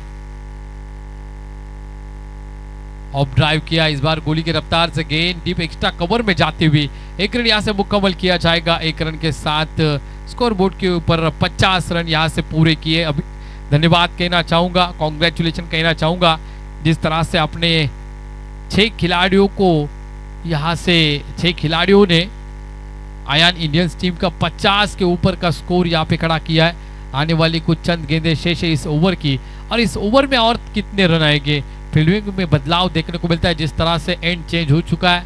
ऑफ ड्राइव किया, इस बार गोली की रफ्तार से गेंद डीप एक्स्ट्रा कवर में जाते हुए 1 रन यहाँ से मुकम्मल किया जाएगा। 1 रन के साथ स्कोर बोर्ड के ऊपर 50 रन यहाँ से पूरे किए। अभी धन्यवाद कहना चाहूंगा, कॉन्ग्रेचुलेशन कहना चाहूंगा जिस तरह से अपने 6 खिलाड़ियों को यहाँ से 6 खिलाड़ियों ने आयान इंडियंस टीम का 50 के ऊपर का स्कोर यहाँ पे खड़ा किया है। आने वाली कुछ चंद गेंदें शेष है इस ओवर की, और इस ओवर में और कितने रन आएंगे। फील्डिंग में बदलाव देखने को मिलता है, जिस तरह से एंड चेंज हो चुका है।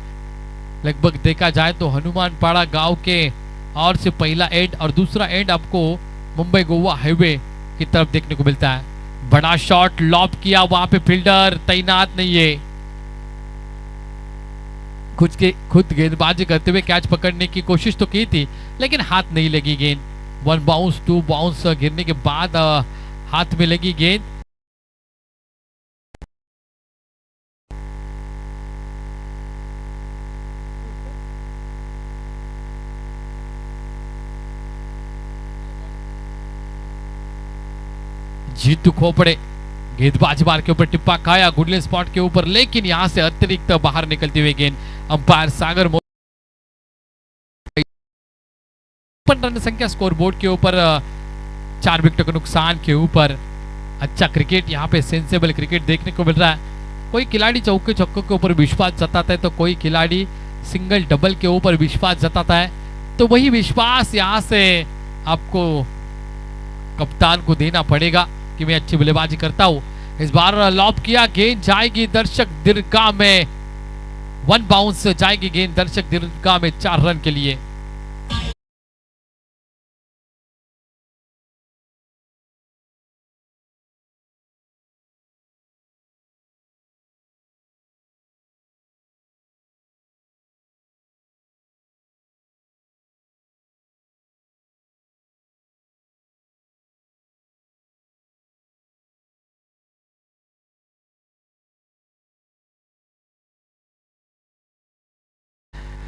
लगभग देखा जाए तो हनुमानपाड़ा गांव के और से पहला एंड और दूसरा एंड आपको मुंबई गोवा हाईवे की तरफ देखने को मिलता है। बड़ा शॉट लॉब किया, वहां पे फील्डर तैनात नहीं है। खुद गेंदबाजी करते हुए कैच पकड़ने की कोशिश तो की थी, लेकिन हाथ नहीं लगी गेंद। 1 बाउंस 2 बाउंस गिरने के बाद हाथ में लगी गेंद, जीतू खोपड़े गेंदबाज बार के ऊपर टिप्पा खाया गुडले स्पॉट के ऊपर, लेकिन यहां से अतिरिक्त बाहर निकलती हुई गेंद अंपायर सागर रन संख्या स्कोर बोर्ड के ऊपर 4 विकेटों के नुकसान के ऊपर। अच्छा क्रिकेट यहाँ पे, सेंसेबल क्रिकेट देखने को मिल रहा है। कोई खिलाड़ी चौके छक्कों के ऊपर विश्वास जताता है तो कोई खिलाड़ी सिंगल डबल के ऊपर विश्वास जताता है, तो वही विश्वास यहाँ से आपको कप्तान को देना पड़ेगा कि मैं अच्छी बल्लेबाजी करता हूँ। इस बार लॉब किया, गेंद जाएगी दर्शक दीर्घा में, 1 बाउंस जाएगी गेंद दर्शक दीर्घा में 4 रन के लिए।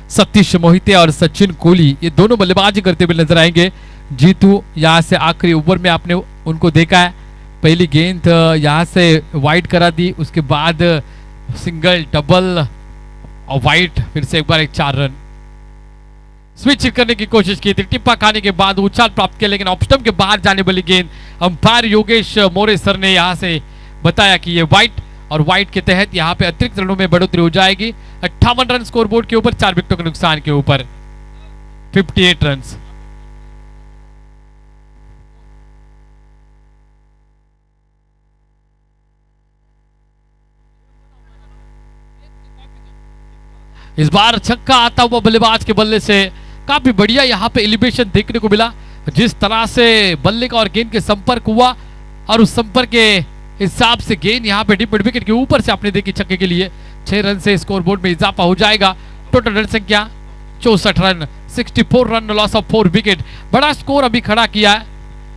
सतीश मोहिते और सचिन कोहली ये दोनों बल्लेबाजी करते हुए नजर आएंगे। जीतू यहाँ से आखिरी ओवर में आपने उनको देखा है, पहली गेंद यहाँ से वाइड करा दी, उसके बाद सिंगल डबल और वाइड, फिर से एक बार एक 4 रन। स्विच करने की कोशिश की थी, टिप्पा खाने के बाद उछाल प्राप्त किया, लेकिन ऑफ स्टंप के बाहर जाने वाली गेंद अंपायर योगेश मोरे सर ने यहाँ से बताया कि ये वाइड, और वाइड के तहत यहाँ पे अतिरिक्त रनों में बढ़ोतरी हो जाएगी। 58 रन स्कोरबोर्ड के ऊपर, 4 विकेटों के नुकसान के ऊपर 58 रन। इस बार छक्का आता हुआ बल्लेबाज के बल्ले से, काफी बढ़िया यहाँ पे एलिवेशन देखने को मिला, जिस तरह से बल्ले का और गेंद के संपर्क हुआ और उस संपर्क के हिसाब से गेंद यहाँ पे डीप मिड विकेट के ऊपर से आपने देखी छक्के के लिए। 6 रन से स्कोरबोर्ड में इजाफा हो जाएगा। टोटल रन संख्या 64 run, 64 run, loss of 4 wicket. बड़ा स्कोर अभी खड़ा किया है,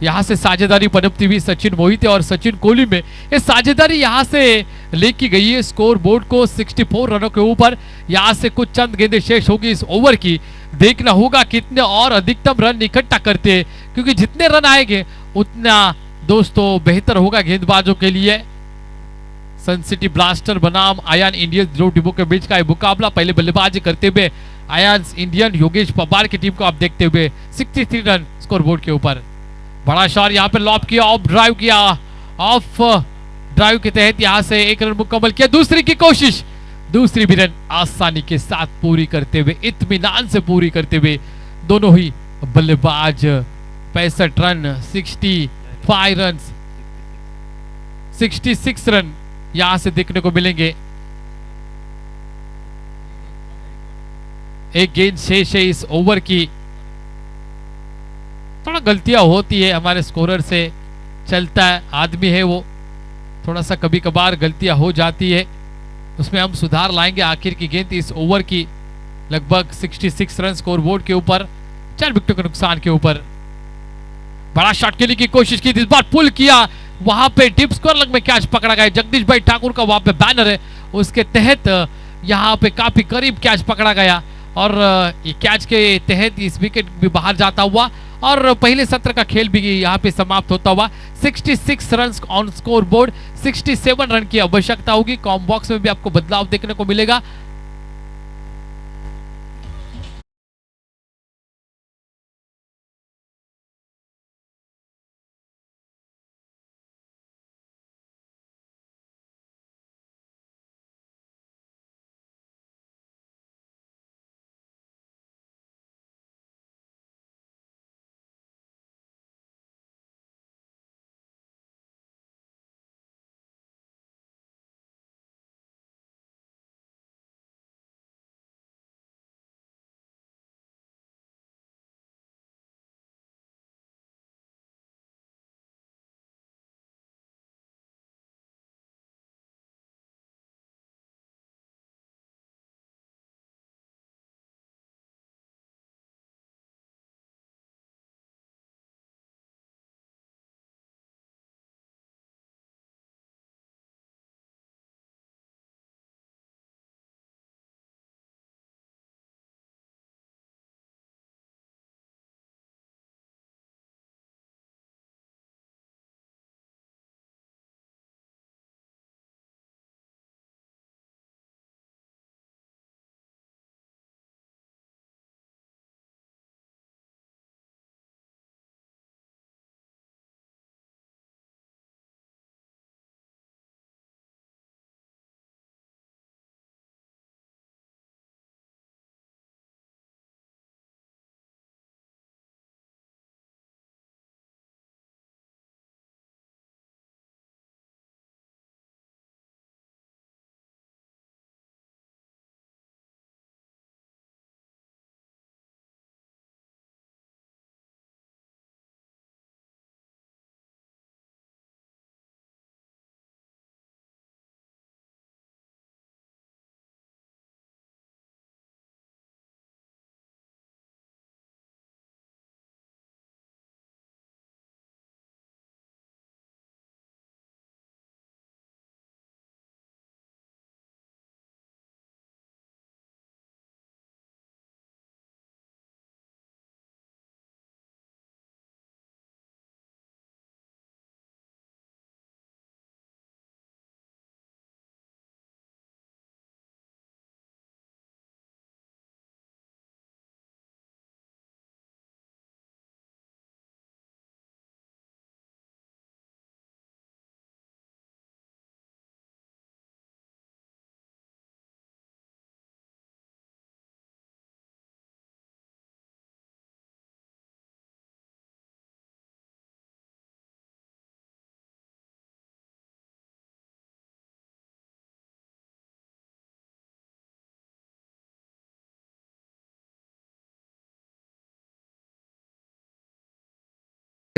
यहाँ से साझेदारी पनपती हुई सचिन मोहिते और सचिन कोहली में। ये साझेदारी यहाँ से लेकी गई है स्कोर बोर्ड को 64 रनों के ऊपर। यहाँ से कुछ चंद गेंदें शेष होगी इस ओवर की, देखना होगा कितने और अधिकतम रन इकट्ठा करते हैं, क्योंकि जितने रन आएंगे उतना दोस्तों बेहतर होगा गेंदबाजों के लिए। सन सिटी ब्लास्टर बनाम आयान इंडियंस दो टीमों के बीच का ये मुकाबला, पहले बल्लेबाजी करते हुए आयान इंडियन योगेश पवार की टीम को आप देखते हुए 63 रन स्कोर बोर्ड के ऊपर। बड़ा शॉट यहाँ पे लॉब किया, ऑफ ड्राइव किया, ऑफ ड्राइव के तहत यहाँ से 1 रन मुकम्मल किया। दूसरी की कोशिश, दूसरी भी रन आसानी के साथ पूरी करते हुए, इत्मीनान से पूरी करते हुए दोनों ही बल्लेबाज 65 रन, 65 रन, 66 रन यहां से देखने को मिलेंगे। एक गेंद शेष है इस ओवर की। थोड़ा गलतियां होती है हमारे स्कोरर से, चलता है, आदमी है वो, थोड़ा सा कभी कभार गलतियां हो जाती है, उसमें हम सुधार लाएंगे। आखिर की गेंद इस ओवर की लगभग 66 रन स्कोर बोर्ड के ऊपर, 4 विकेटों के नुकसान के ऊपर। बड़ा शॉट खेलने की कोशिश की, इस बार पुल किया, वहां पे डीप स्क्वायर लग में कैच पकड़ा गया। जगदीश भाई ठाकुर का वहां पे बैनर है, उसके तहत यहां पे काफी करीब कैच पकड़ा गया और ये कैच के तहत इस विकेट भी बाहर जाता हुआ और पहले सत्र का खेल भी यहां पे समाप्त होता हुआ। 66 run on score board, 67 run की आवश्यकता होगी। कॉम बॉक्स में भी आपको बदलाव देखने को मिलेगा।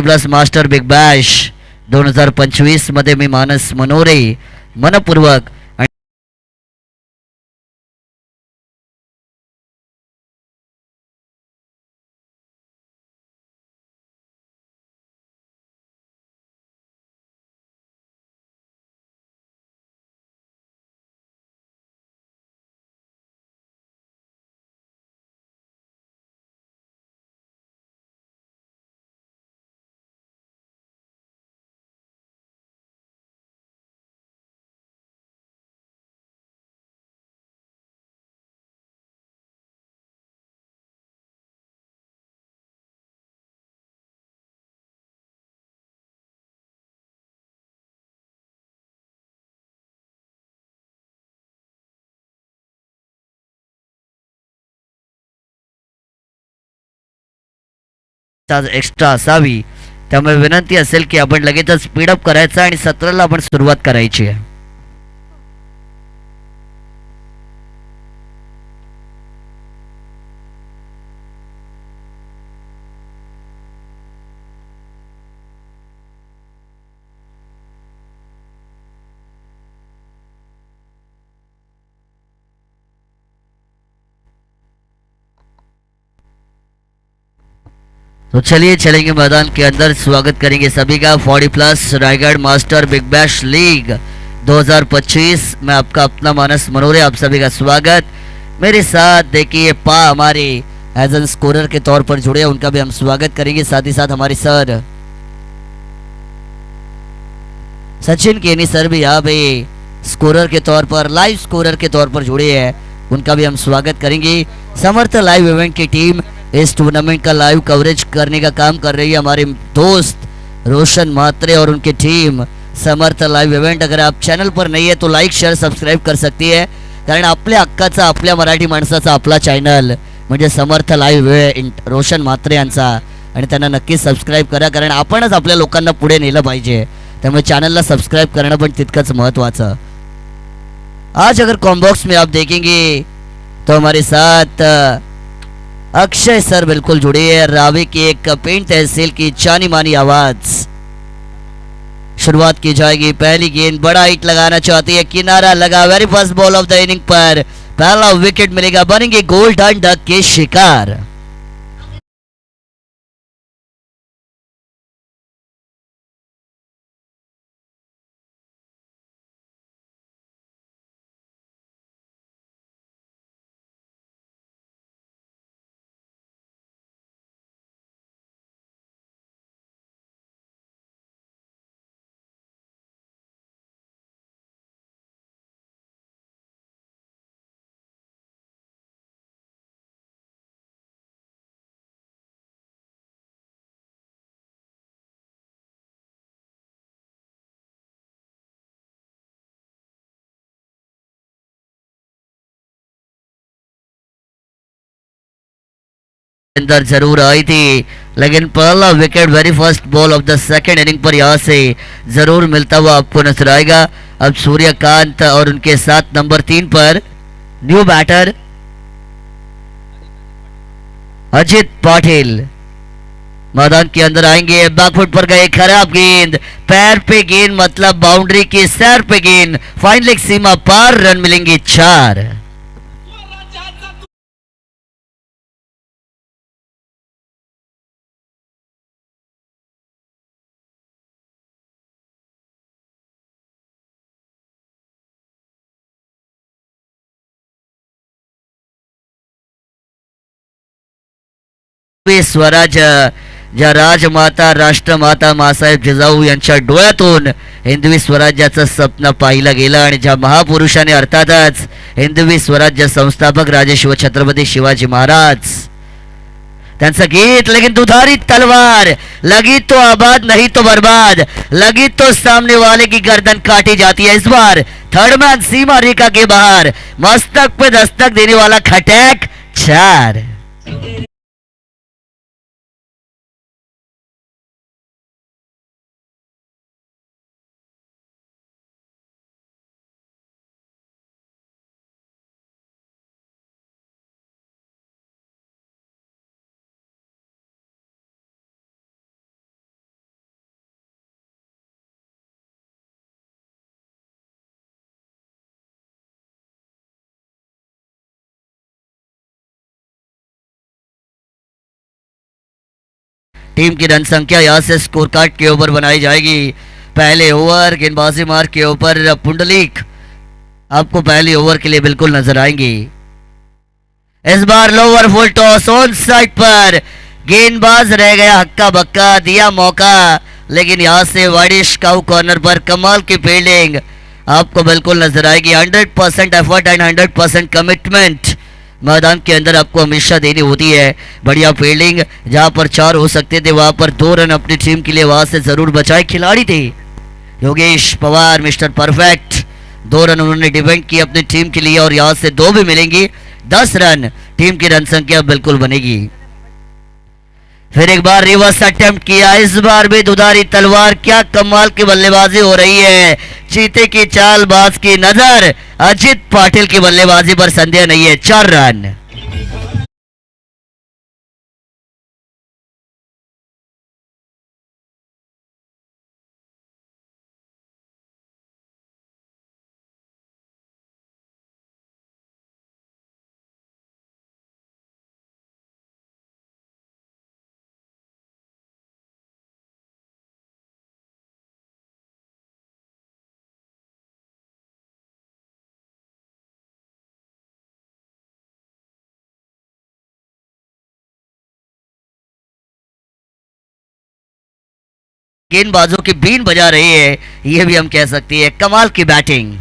प्लस मास्टर बिग बॅश 2025 मध्ये मी मानस मनोरे मनपूर्वक एक्स्ट्रा असावी, त्यामुळे विनंती असेल की आपण लगेचच स्पीडअप करायचं आणि सत्राला आपण सुरुवात करायची आहे. तो चलिए चलेंगे मैदान के अंदर, स्वागत करेंगे सभी का 40 plus Raigarh master big bash league 2025 में आपका अपना मानस मनोरे, आप सभी का स्वागत. मेरे साथ देखिए पा हमारे एज एन स्कोरर के तौर पर जुड़े, उनका भी हम स्वागत करेंगे. साथ ही साथ हमारे सर सचिन केनी सर भी यहाँ पे स्कोरर के तौर पर, लाइव स्कोरर के तौर पर जुड़े हैं, उनका भी हम स्वागत करेंगे. समर्थ लाइव इवेंट की टीम इस टूर्नामेंट का लाइव कवरेज करने का काम कर रही है. हमारे दोस्त रोशन म्हात्रे और उनकी टीम समर्थ लाइव इव्हेंट. अगर आप चॅनल पर नाही आहे तो लाईक शेअर सबस्क्राईब कर सकती है, कारण आपल्या हक्काचा, आपल्या मराठी माणसाचा आपला चॅनल म्हणजे समर्थ लाईव्ह इव्हेंट रोशन म्हात्रे यांचा, आणि त्यांना नक्कीच सबस्क्राईब करा, कारण आपणच आपल्या लोकांना पुढे नेलं पाहिजे. त्यामुळे चॅनलला सबस्क्राईब करणं पण तितकंच महत्त्वाचं. आज अगर कॉम्बॉक्स में आप देखेंगे तो हमारे साथ अक्षय सर बिल्कुल जुड़े हैं. रावी की एक पेंट तहसील की जानी मानी आवाज. शुरुआत की जाएगी. पहली गेंद बड़ा हिट लगाना चाहती है, किनारा लगा. Very first ball of the inning पर पहला विकेट मिलेगा, बनेंगे गोल्डन डक के शिकार. अंदर जरूर आई थी, लेकिन पहला wicket very first ball of the second inning पर यहाँ से जरूर मिलता हुआ आपको नजर आएगा. अब सूर्यकांत और उनके साथ नंबर 3 पर न्यू बैटर अजित पाटिल मैदान के अंदर आएंगे. बैकफुट पर गए, खराब गेंद, पैर पे गेंद, मतलब बाउंड्री की सैर पे गेंद. फाइनल सीमा पार, रन मिलेंगे 4. स्वराज ज्या राजमाता राष्ट्रमाता मासाहेब जिजाऊ यांच्या डोळ्यातून हिंदवी स्वराज्याचं स्वप्न पाहिलं गेलं, आणि ज्या महापुरुषाने अर्थातच हिंदवी स्वराज्य संस्थापक राजे शिवछत्रपती शिवाजी महाराज, त्यांचं गीत लेकिन दुधारी तलवार, लगी तो आबाद नहीं तो बर्बाद, लगी तो सामने वाले की गर्दन काटी जाती है. इस बार थर्ड मैन सीमा रेखा के बाहर, मस्तक पे दस्तक देने वाला खटैक 4. टीम की रन संख्या यहाँ से स्कोर कार्ड के ऊपर बनाई जाएगी। पहले ओवर गेंदबाजी मार्ग के ऊपर पुंडलिक आपको पहले ओवर के लिए बिल्कुल नजर आएंगी। इस बार lower full toss on side पर गेंदबाज रह गया हक्का बक्का, दिया मौका, लेकिन यहाँ से वाइडिश काउ कॉर्नर पर कमाल की फील्डिंग आपको बिल्कुल नजर आएगी। 100% एफर्ट एंड 100% कमिटमेंट मैदान के अंदर आपको हमेशा देनी होती है। बढ़िया फील्डिंग, जहां पर 4 हो सकते थे वहां पर 2 रन अपनी टीम के लिए वहां से जरूर बचाए खिलाड़ी थे Yogesh Pawar, mister perfect. 2 run उन्होंने डिफेंड किए अपनी टीम के लिए और यहां से 2 भी मिलेंगे। 10 रन टीम की रन संख्या बिल्कुल बनेगी। फिर एक बार रिवर्स अटेम्प्ट किया, इस बार भी दुधारी तलवार, क्या कमाल की बल्लेबाजी हो रही है। चीते की चालबाज की नजर, अजित पाटिल की बल्लेबाजी पर संदेह नहीं है। 4 रन। गेंदबाजों की बीन बजा रही है, यह भी हम कह सकते हैं। कमाल की बैटिंग।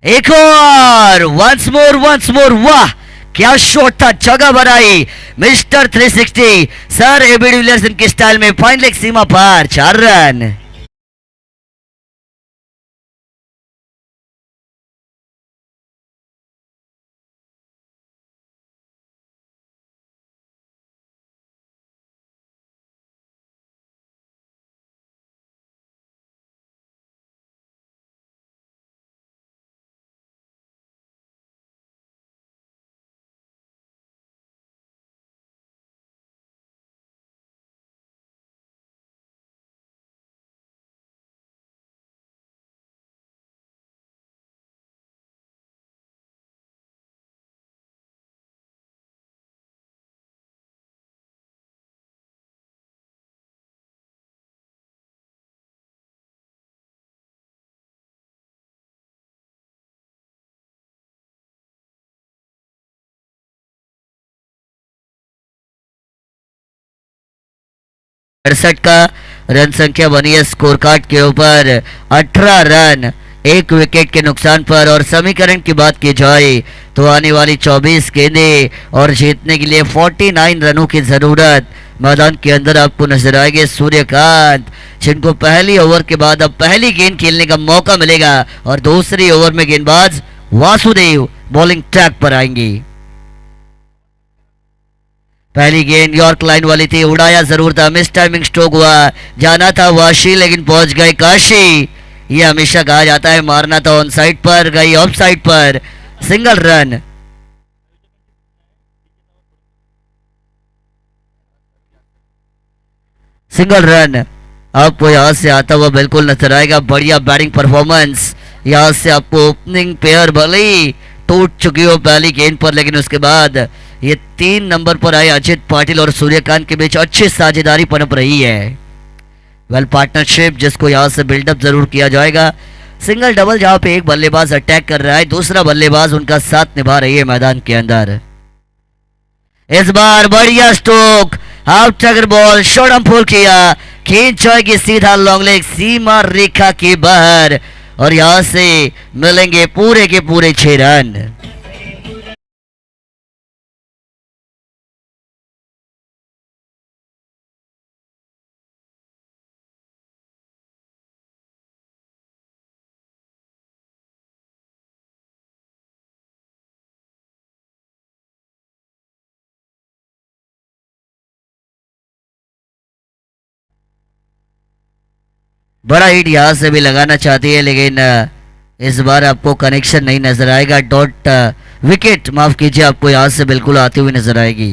एक और वंस मोर, वाह क्या शॉट था, जगह बनाई मिस्टर 360 सर एबी डिविलियर्स इनके स्टाइल में। फाइन लेग सीमा पार, 4 रन। सड़सठ का रन संख्या बनी है स्कोर कार्ड के ऊपर। 18 रन 1 विकेट के नुकसान पर। और समीकरण की बात की जाए तो आने वाली 24 गेंदें और जीतने के लिए 49 रनों की जरूरत मैदान के अंदर आपको नजर आएंगे। सूर्यकांत, जिनको पहली ओवर के बाद अब पहली गेंद खेलने का मौका मिलेगा और दूसरी ओवर में गेंदबाज वासुदेव बॉलिंग ट्रैक पर आएंगे। पहली गेंद यॉर्क लाइन वाली थी, उड़ाया जरूर था, मिस टाइमिंग स्ट्रोक हुआ, जाना था वाशी लेकिन पहुंच गए काशी। ये हमेशा कहा जाता है मारना था ऑन साइड पर, गई ऑफ साइड पर। Single run. सिंगल रन आपको यहां से आता हुआ बिल्कुल नजर आएगा। बढ़िया बैटिंग परफॉर्मेंस यहां से आपको। ओपनिंग पेयर भले ही टूट चुकी हो पहली गेंद पर, लेकिन उसके बाद ये 3 नंबर पर आए अजित पाटिल और सूर्यकांत के बीच अच्छी साझेदारी पनप रही है। वेल पार्टनरशिप जिसको यहां से बिल्डअप जरूर किया जाएगा। सिंगल डबल जहां पे एक बल्लेबाज अटैक कर रहा है, दूसरा बल्लेबाज उनका साथ निभा रही है मैदान के अंदर। इस बार बढ़िया stroke, half tracker ball, short arm pull किया, खींच जाएगी सीधा लॉन्ग लेग सीमा रेखा के बाहर और यहां से मिलेंगे पूरे के पूरे 6 रन। बड़ा हिट यहां से भी लगाना चाहती है, लेकिन इस बार आपको कनेक्शन नहीं नजर आएगा। डॉट विकेट माफ कीजिए, आपको यहां से बिल्कुल आती हुई नजर आएगी।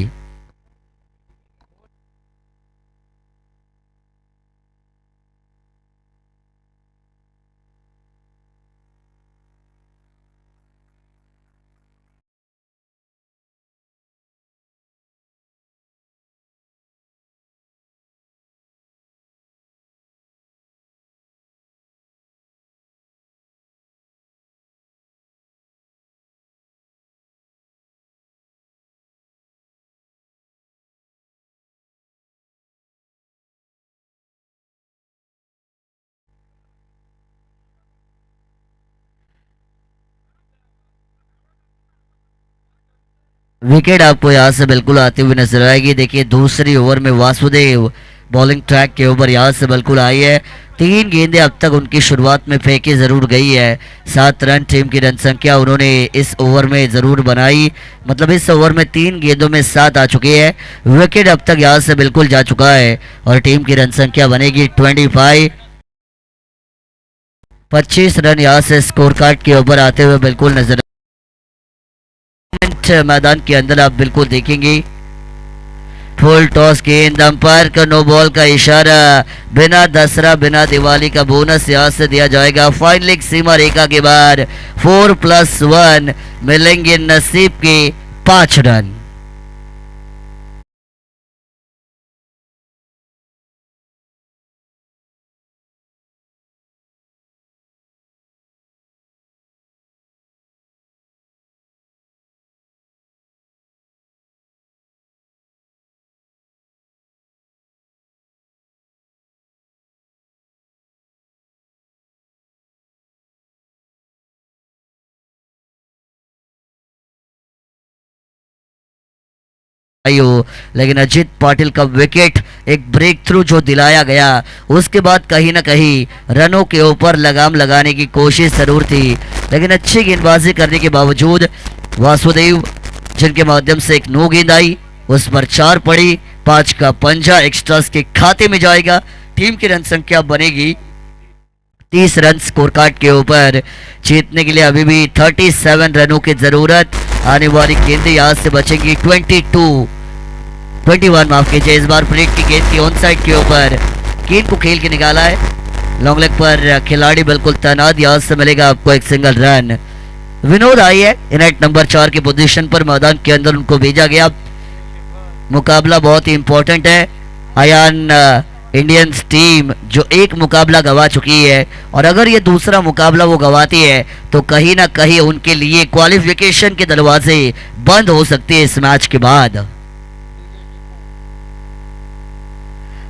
विकेट आपको यहाँ से बिल्कुल आती हुई नजर आएगी। देखिए दूसरी ओवर में वासुदेव बॉलिंग ट्रैक के ऊपर यहाँ से बिल्कुल आई है। 3 गेंदें अब तक उनकी शुरुआत में फेंकी जरूर गई है। 7 रन टीम की रन संख्या उन्होंने इस ओवर में जरूर बनाई, मतलब इस ओवर में 3 गेंदों में 7 आ चुकी है। विकेट अब तक यहाँ से बिल्कुल जा चुका है और टीम की रन संख्या बनेगी 25। 25 रन यहाँ से स्कोर कार्ड के ऊपर आते हुए बिल्कुल नजर मैदान के अंदर आप बिल्कुल देखेंगे। फुल टॉस गेंद, अंपायर का नो बॉल का इशारा, बिना दसरा बिना दिवाली का बोनस यहाँ से दिया जाएगा। फाइनल सीमा रेखा के बाद 4+1 मिलेंगे नसीब के 5 रन। लेकिन अजीत पाटिल का विकेट एक ब्रेक थ्रू जो दिलाया गया, उसके बाद कहीं ना कहीं रनों के ऊपर लगाम लगाने की कोशिश जरूर थी, लेकिन अच्छी गेंदबाजी करने के बावजूद वासुदेव जिनके माध्यम से एक नो गेंद आई उस पर 4 पड़ी। 5 का पंजा एक्स्ट्रास के खाते में जाएगा। टीम की रन संख्या बनेगी 30 रन स्कोर कार्ड के ऊपर। जीतने के लिए अभी भी 37 रनों की जरूरत। आने वाली गेंदें यहाँ से बचेंगी 21 माफ कीजिए। इस बार प्लेट की गेंद की ऑन साइड के ऊपर गेंद को खेल के निकाला है। लॉन्ग लेग पर खिलाड़ी बिल्कुल तैनात, यहाँ से मिलेगा आपको एक सिंगल रन। विनोद आई है इनेट नंबर 4 की पोजीशन पर, मैदान के अंदर उनको भेजा गया। मुकाबला बहुत ही इंपॉर्टेंट है। अयान इंडियंस टीम जो एक मुकाबला गवा चुकी है और अगर ये दूसरा मुकाबला वो गवाती है तो कहीं ना कहीं उनके लिए क्वालिफिकेशन के दरवाजे बंद हो सकते हैं इस मैच के बाद।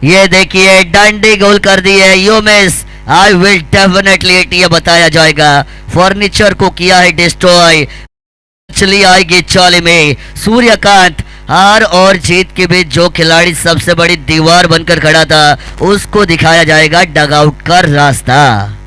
ये देखिए डंडी गोल कर दी है। You miss, I will definitely it, ये बताया जाएगा। फर्नीचर को किया है डिस्ट्रॉय। चली आएगी चाली में। सूर्यकांत, हार और जीत के बीच जो खिलाड़ी सबसे बड़ी दीवार बनकर खड़ा था उसको दिखाया जाएगा डगआउट का रास्ता।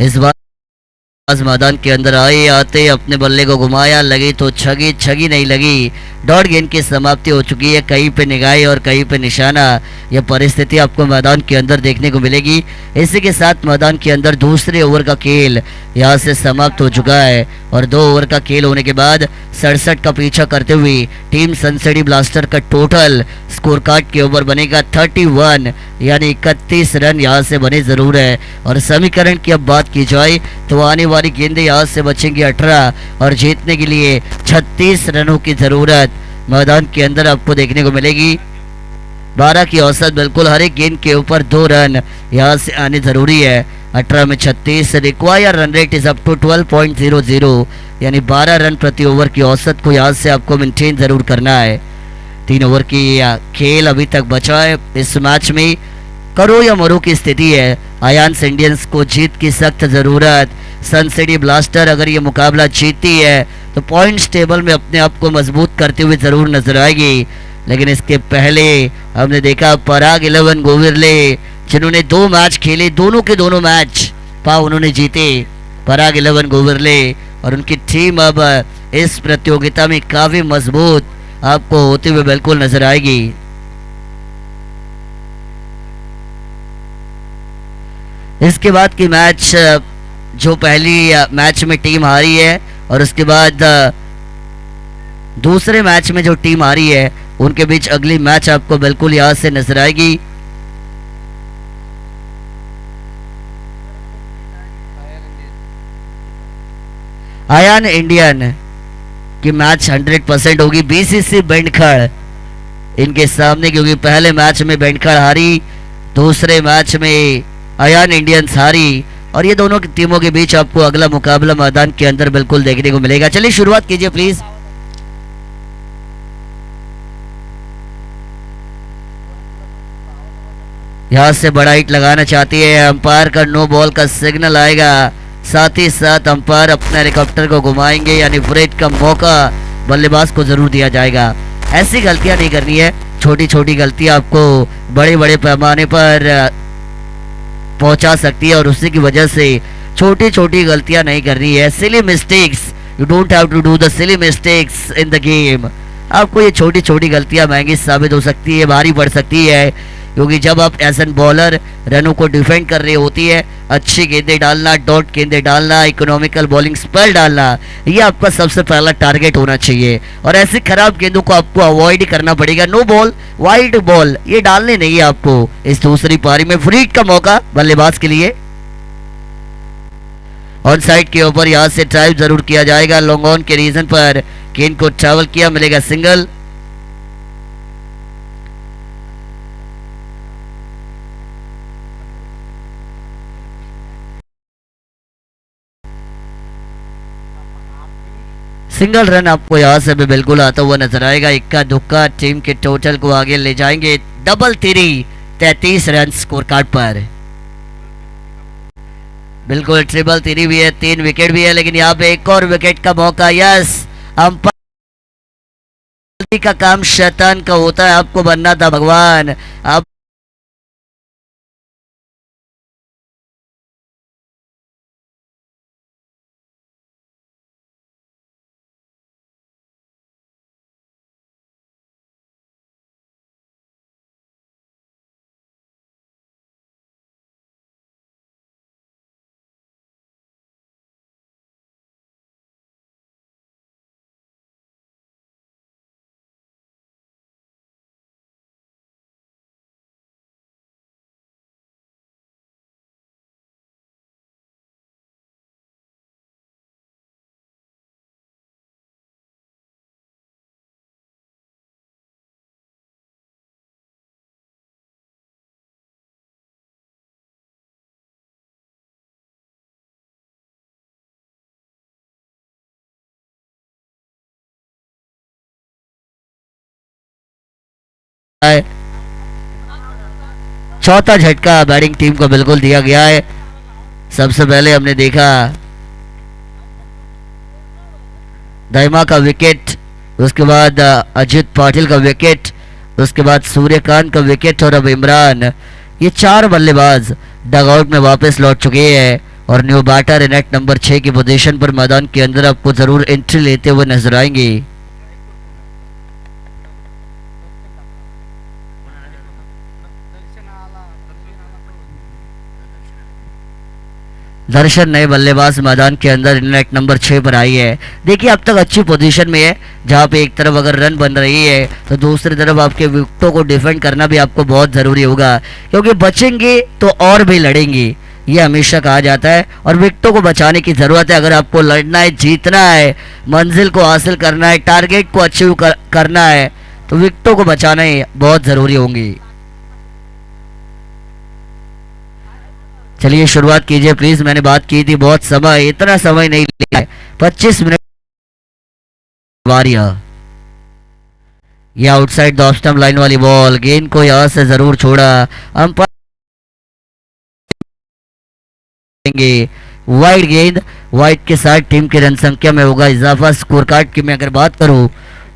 इस बार मैदान के अंदर आए, आते अपने बल्ले को घुमाया, लगी तो छगी नहीं लगी। डॉट गेंद की समाप्ति हो चुकी है। कहीं पे निगाह और कहीं पे निशाना, यह परिस्थिति आपको मैदान के अंदर देखने को मिलेगी। इसी के साथ मैदान के अंदर दूसरे ओवर का खेल यहाँ से समाप्त हो चुका है और 2 ओवर का खेल होने के बाद 67 का पीछा करते हुए टीम सनसिटी ब्लास्टर का टोटल स्कोर कार्ड के ओवर बनेगा 31, यानी 31 रन यहाँ से बने जरूर है। और समीकरण की अब बात की जाए तो आने वाली गेंदें यहाँ से बचेंगी 18 और जीतने के लिए 36 रनों की जरूरत मैदान के अंदर आपको देखने को मिलेगी। 12 की औसत, बिल्कुल हर एक गेंद के ऊपर 2 रन यहाँ से आने जरूरी है। 18 में 36, require run rate is up to 12.00, यानी 12 रन प्रति ओवर की औसत को यहाँ से आपको मेंटेन जरूर करना है। 3 ओवर की खेल अभी तक बचा है इस मैच में। करो या मरो की स्थिति है। आयांस इंडियंस को जीत की सख्त जरूरत। सन सिटी ब्लास्टर अगर ये मुकाबला जीतती है तो पॉइंट्स टेबल में अपने आप को मजबूत करते हुए जरूर नजर आएगी। लेकिन इसके पहले हमने देखा पराग 11 गोविरले जिन्होंने 2 मैच खेले, दोनों के दोनों मैच उन्होंने जीते, पराग 11 गोविरले, और उनकी टीम अब इस प्रतियोगिता में काफी मजबूत आपको होते हुए बिल्कुल नजर आएगी। इसके बाद की मैच जो पहली मैच में टीम हारी है और उसके बाद दूसरे मैच में जो टीम हारी है उनके बीच अगली मैच आपको बिल्कुल यहाँ से नजर आएगी। आयान इंडियन की मैच 100% होगी बीसीसी बेंडखड़ इनके सामने, क्योंकि पहले मैच में बेंडखड़ हारी, दूसरे मैच में आयान इंडियंस हारी, और ये दोनों टीमों के बीच आपको अगला मुकाबला मैदान के अंदर बिल्कुल देखने को मिलेगा। चलिए शुरुआत कीजिए प्लीज। यहां से बड़ा हिट लगाना चाहती है, अंपायर का नो बॉल का सिग्नल आएगा, साथ ही साथ अंपायर अपने हेलीकॉप्टर को घुमाएंगे, यानी ब्रेक का मौका बल्लेबाज को जरूर दिया जाएगा। ऐसी गलतियां नहीं करनी है, छोटी छोटी गलतियां आपको बड़े बड़े पैमाने पर पहुंचा सकती है, और उसी की वजह से छोटी छोटी गलतियां नहीं करनी है। Silly mistakes, you don't have to do the silly mistakes in the game. आपको ये छोटी छोटी गलतियां महंगी साबित हो सकती है, भारी पड़ सकती है, क्योंकि जब आप एज एन बॉलर रनों को डिफेंड कर रही होती है, अच्छी गेंदें डालना, डॉट गेंदें डालना, इकोनॉमिकल बॉलिंग स्पेल डालना, ये आपका सबसे पहला टारगेट होना चाहिए, और ऐसी खराब गेंदों को आपको अवॉइड करना पड़ेगा। नो बॉल, वाइड बॉल ये डालने नहीं है आपको। इस दूसरी पारी में फ्री हिट का मौका बल्लेबाज के लिए, ऑन साइड के ऊपर यहां से ट्राई जरूर किया जाएगा, लॉन्ग ऑन के रीजन पर गेंद को ट्रैवल किया, मिलेगा सिंगल। सिंगल रन आपको यहां से भी बिल्कुल आता हुआ नजर आएगा। इक्का दुक्का टीम के टोटल को आगे ले जाएंगे। डबल 3 33 रन स्कोर कार्ड पर, बिल्कुल ट्रिपल 3 भी है, 3 विकेट भी है, लेकिन यहाँ पे एक और विकेट का मौका। यस, अंपायर का काम शैतान का होता है, आपको बनना था भगवान। आप चौथा झटका बैटिंग टीम को बिल्कुल दिया गया है। सबसे पहले हमने देखा दाइमा का विकेट, उसके बाद अजित पाटिल का विकेट, उसके बाद सूर्यकांत का विकेट, और अब इमरान। ये 4 बल्लेबाज डगआउट में वापस लौट चुके हैं, और न्यू बैटर नेट नंबर 6 की पोजीशन पर मैदान के अंदर आपको जरूर एंट्री लेते हुए नजर आएंगे। दर्शन नए बल्लेबाज मैदान के अंदर नेट नंबर 6 पर आई है। देखिए अब तक अच्छी पोजीशन में है, जहां पे एक तरफ अगर रन बन रही है तो दूसरी तरफ आपके विकेटों को डिफेंड करना भी आपको बहुत ज़रूरी होगा, क्योंकि बचेंगे तो और भी लड़ेंगे, ये हमेशा कहा जाता है, और विकेटों को बचाने की ज़रूरत है। अगर आपको लड़ना है, जीतना है, मंजिल को हासिल करना है, टारगेट को अचीव करना है, तो विकेटों को बचाना ही बहुत ज़रूरी होंगी। चलिए शुरुआत कीजिए प्लीज। मैंने बात की थी बहुत समय, इतना समय नहीं लिया है, 25 मिनट। ये outside the off stump line वाली बॉल, गेंद को यहां से जरूर छोड़ा, अंपायर वाइड गेंद, वाइड के साथ टीम की रन संख्या में होगा इजाफा। स्कोर कार्ड की मैं अगर बात करूं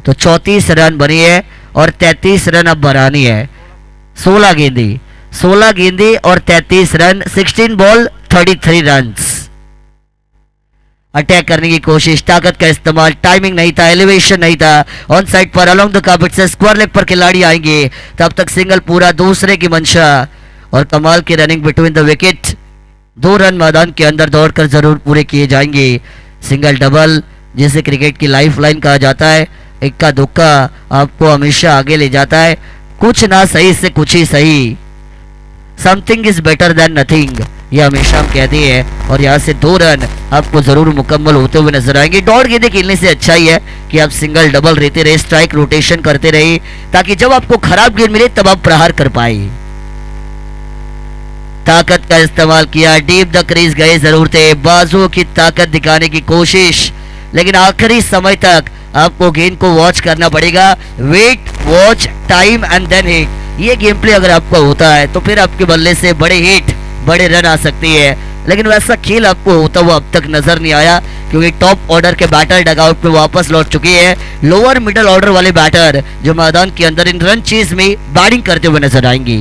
तो 34 रन बनी है और 33 रन अब बनानी है। 16 गेंदी और 33 रन, 16 बॉल 33 रन्स। अटैक करने की कोशिश, ताकत का इस्तेमाल, टाइमिंग नहीं था, एलिवेशन नहीं था। ऑन साइड पर अलोंग द कार्पेट से स्क्वायर लेग पर खिलाड़ी आएंगे, तब तक सिंगल पूरा दूसरे की मंशा और कमाल की running between the wicket. 2 run मैदान के अंदर दौड़कर जरूर पूरे किए जाएंगे। सिंगल डबल जिसे क्रिकेट की लाइफ लाइन कहा जाता है, इक्का दुक्का आपको हमेशा आगे ले जाता है। कुछ ना सही से कुछ ही सही, something is better than nothing, ये हमेशा हम कहते हैं। और यहाँ से 2 रन आपको जरूर मुकम्मल होते हुए नजर आएंगे। दौड़ गेंदें खेलने से अच्छा ही है कि आप सिंगल डबल रहते रहे, स्ट्राइक रोटेशन करते रहे, ताकि जब आपको खराब गेंद मिले तब आप प्रहार कर पाए। ताकत का इस्तेमाल किया, डीप द क्रीज गए जरूर थे, बाजुओं की ताकत दिखाने की कोशिश, लेकिन आखिरी समय तक आपको गेंद को वॉच करना पड़ेगा। Wait, watch, time and then hit, ये गेम प्ले अगर आपका होता है तो फिर आपके बल्ले से बड़े हिट, बड़े रन आ सकती है। लेकिन वैसा खेल आपको होता हुआ अब तक नजर नहीं आया, क्योंकि टॉप ऑर्डर के बैटर डगआउट पे वापस लौट चुके हैं। लोअर मिडिल ऑर्डर वाले बैटर जो मैदान के अंदर इन रन चेज में बैटिंग करते हुए नजर आएंगे।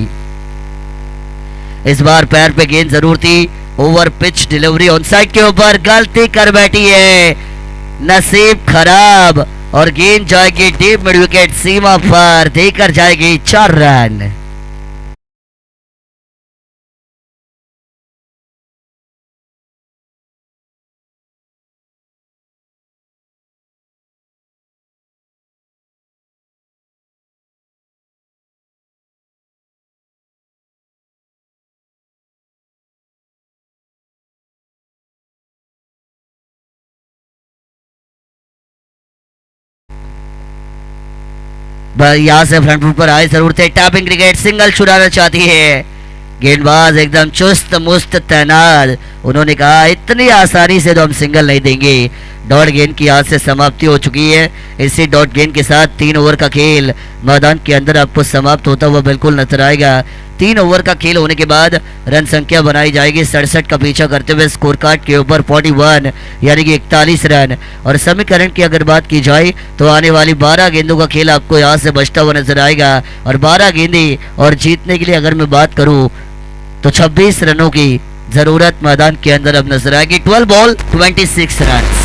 इस बार पैर पे गेंद जरूर थी, over pitch delivery on side के ऊपर गलती कर बैठी है, नसीब खराब और गेंद जाएगी डीप मिड विकेट सीमा पर, देकर जाएगी 4 रन। यहाँ से फ्रंट फुट पर आए जरूर थे, टैपिंग क्रिकेट सिंगल छुड़ाना चाहती है। गेंदबाज एकदम चुस्त मुस्त तैनात, उन्होंने कहा इतनी आसानी से तो हम सिंगल नहीं देंगे। डॉट गेंद की आज से समाप्ति हो चुकी है। इसी डॉट गेंद के साथ 3 ओवर का खेल मैदान के अंदर आपको समाप्त होता हुआ बिल्कुल नजर आएगा। 3 ओवर का खेल होने के बाद रन संख्या बनाई जाएगी 67 का पीछा करते हुए स्कोर कार्ड के ऊपर 41 यानी कि 41 रन। और समीकरण की अगर बात की जाए तो आने वाली 12 गेंदों का खेल आपको यहाँ से बचता हुआ नजर आएगा। और 12 गेंदें और जीतने के लिए अगर मैं बात करूँ तो 26 रनों की जरूरत मैदान के अंदर अब नजर आएगी। 12 बॉल 26 रन।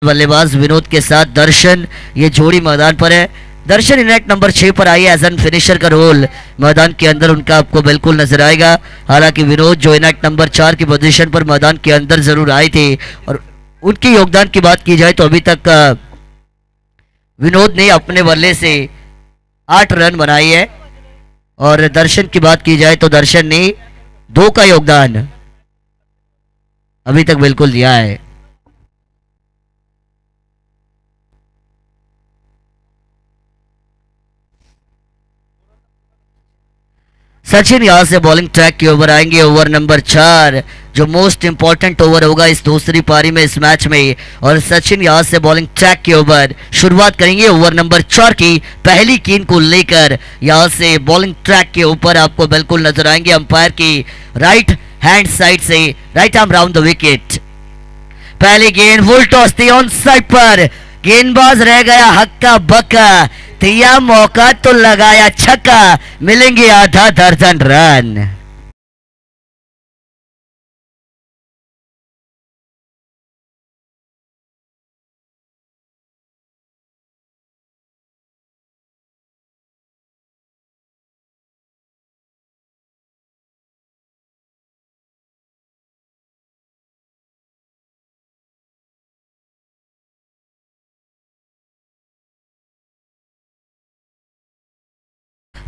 बल्लेबाज विनोद के साथ दर्शन, ये जोड़ी मैदान पर है। दर्शन इनेट नंबर 6 पर आई एज एन फिनिशर का रोल मैदान के अंदर उनका आपको बिल्कुल नजर आएगा। हालांकि विनोद जो इनेट नंबर 4 की पोजीशन पर मैदान के अंदर जरूर आए थे, और उनके योगदान की बात की जाए तो अभी तक विनोद ने अपने बल्ले से 8 रन बनाए है। और दर्शन की बात की जाए तो दर्शन ने 2 का योगदान अभी तक बिल्कुल दिया है। सचिन यहां से बॉलिंग ट्रैक के ओवर आएंगे। ओवर नंबर 4 जो मोस्ट इंपॉर्टेंट ओवर होगा इस दूसरी पारी में, इस मैच में। और सचिन यहां से बॉलिंग ट्रैक के ओवर शुरुआत करेंगे ओवर नंबर 4 की पहली गेंद को लेकर। यहां से बॉलिंग ट्रैक के ऊपर आपको बिल्कुल नजर आएंगे अंपायर की राइट हैंड साइड से, right arm round the wicket. पहली गेंद फुल टॉस थी ऑन साइड पर, गेंदबाज रह गया हक्का बक्का, दिया मौका तो लगाया छक्का, मिलेंगे आधा दर्जन रन।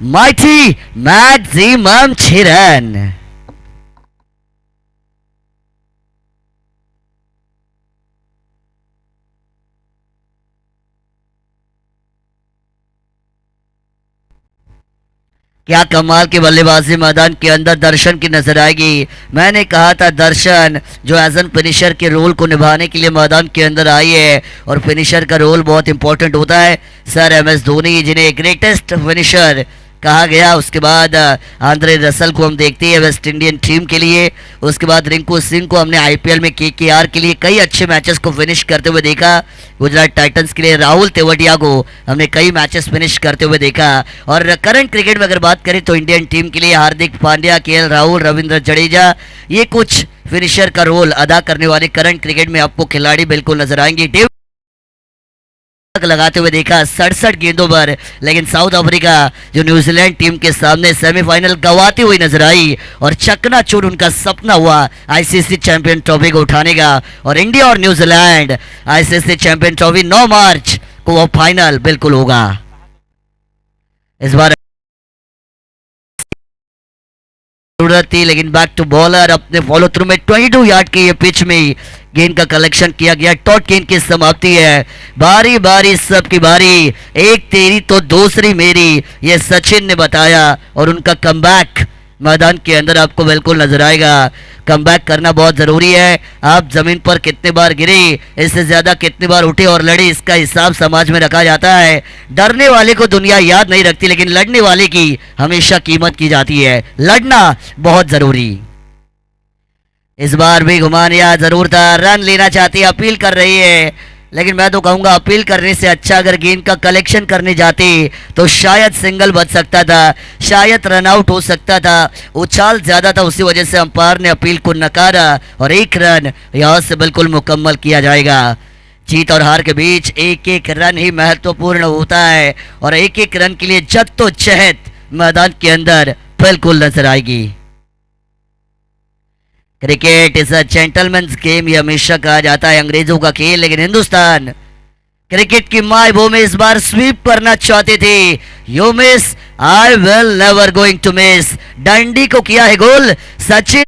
Mighty maximum 6 run. क्या कमाल की बल्लेबाजी मैदान के अंदर दर्शन की नजर आएगी। मैंने कहा था दर्शन जो एज एन फिनिशर के रोल को निभाने के लिए मैदान के अंदर आई है, और फिनिशर का रोल बहुत इंपॉर्टेंट होता है। सर एम एस धोनी जिन्हें ग्रेटेस्ट फिनिशर कहा गया, उसके बाद आंद्रे रसल को हम देखते हैं वेस्ट इंडियन टीम के लिए, उसके बाद रिंकू सिंह को हमने आईपीएल में केकेआर के लिए कई अच्छे मैचेस को फिनिश करते हुए देखा। गुजरात टाइटंस के लिए राहुल तेवटिया को हमने कई मैचेस फिनिश करते हुए देखा। और करंट क्रिकेट में अगर बात करें तो इंडियन टीम के लिए हार्दिक पांड्या, केएल राहुल, रविंद्र जडेजा, ये कुछ फिनिशर का रोल अदा करने वाले करंट क्रिकेट में आपको खिलाड़ी बिल्कुल नजर आएंगे। लगाते हुए देखा 67 गेंदों पर, लेकिन साउथ अफ्रीका जो न्यूजीलैंड टीम के सामने सेमीफाइनल गंवाती हुई नजर आई, और चकनाचूर उनका सपना हुआ आईसीसी चैंपियन ट्रॉफी को उठाने का। और इंडिया और न्यूजीलैंड आईसीसी चैंपियन ट्रॉफी 9 मार्च को वो फाइनल बिल्कुल होगा। इस बार जरूरत थी, लेकिन बैक टू बॉलर अपने फॉलो थ्रू में 22 यार्ड के ये पिच में गेंद का कलेक्शन किया गया। टॉट गेंद की समाप्ति है, बारी बारी सबकी बारी, एक तेरी तो दूसरी मेरी, ये सचिन ने बताया। और उनका कमबैक मैदान के अंदर आपको बिल्कुल नजर आएगा। कमबैक करना बहुत ज़रूरी है। आप ज़मीन पर कितने बार गिरे, इससे ज़्यादा कितने बार उठे और लड़े, इसका हिसाब समाज में रखा जाता है। डरने वाले को दुनिया याद नहीं रखती, लेकिन लड़ने वाले की हमेशा कीमत की जाती है। लड़ना बहुत ज़रूरी। इस बार भी घुमानिया जरूर था, रन लेना चाहती है, अपील कर रही है, लेकिन मैं तो कहूंगा अपील करने से अच्छा अगर गेंद का कलेक्शन करने जाते तो शायद सिंगल बच सकता था, शायद रन आउट हो सकता था। उछाल ज्यादा था, उसी वजह से अंपायर ने अपील को नकारा और 1 रन यहां से बिल्कुल मुकम्मल किया जाएगा। जीत और हार के बीच 1-1 रन ही महत्वपूर्ण होता है, और 1-1 रन के लिए जद्दोजहद मैदान के अंदर बिल्कुल नजर आएगी। Cricket is a gentleman's game, ये हमेशा कहा जाता है, अंग्रेजों का खेल, लेकिन हिंदुस्तान क्रिकेट की माई भूमि इस बार स्वीप करना चाहते थे। You miss, I will never going to miss. डंडी को किया है गोल सचिन।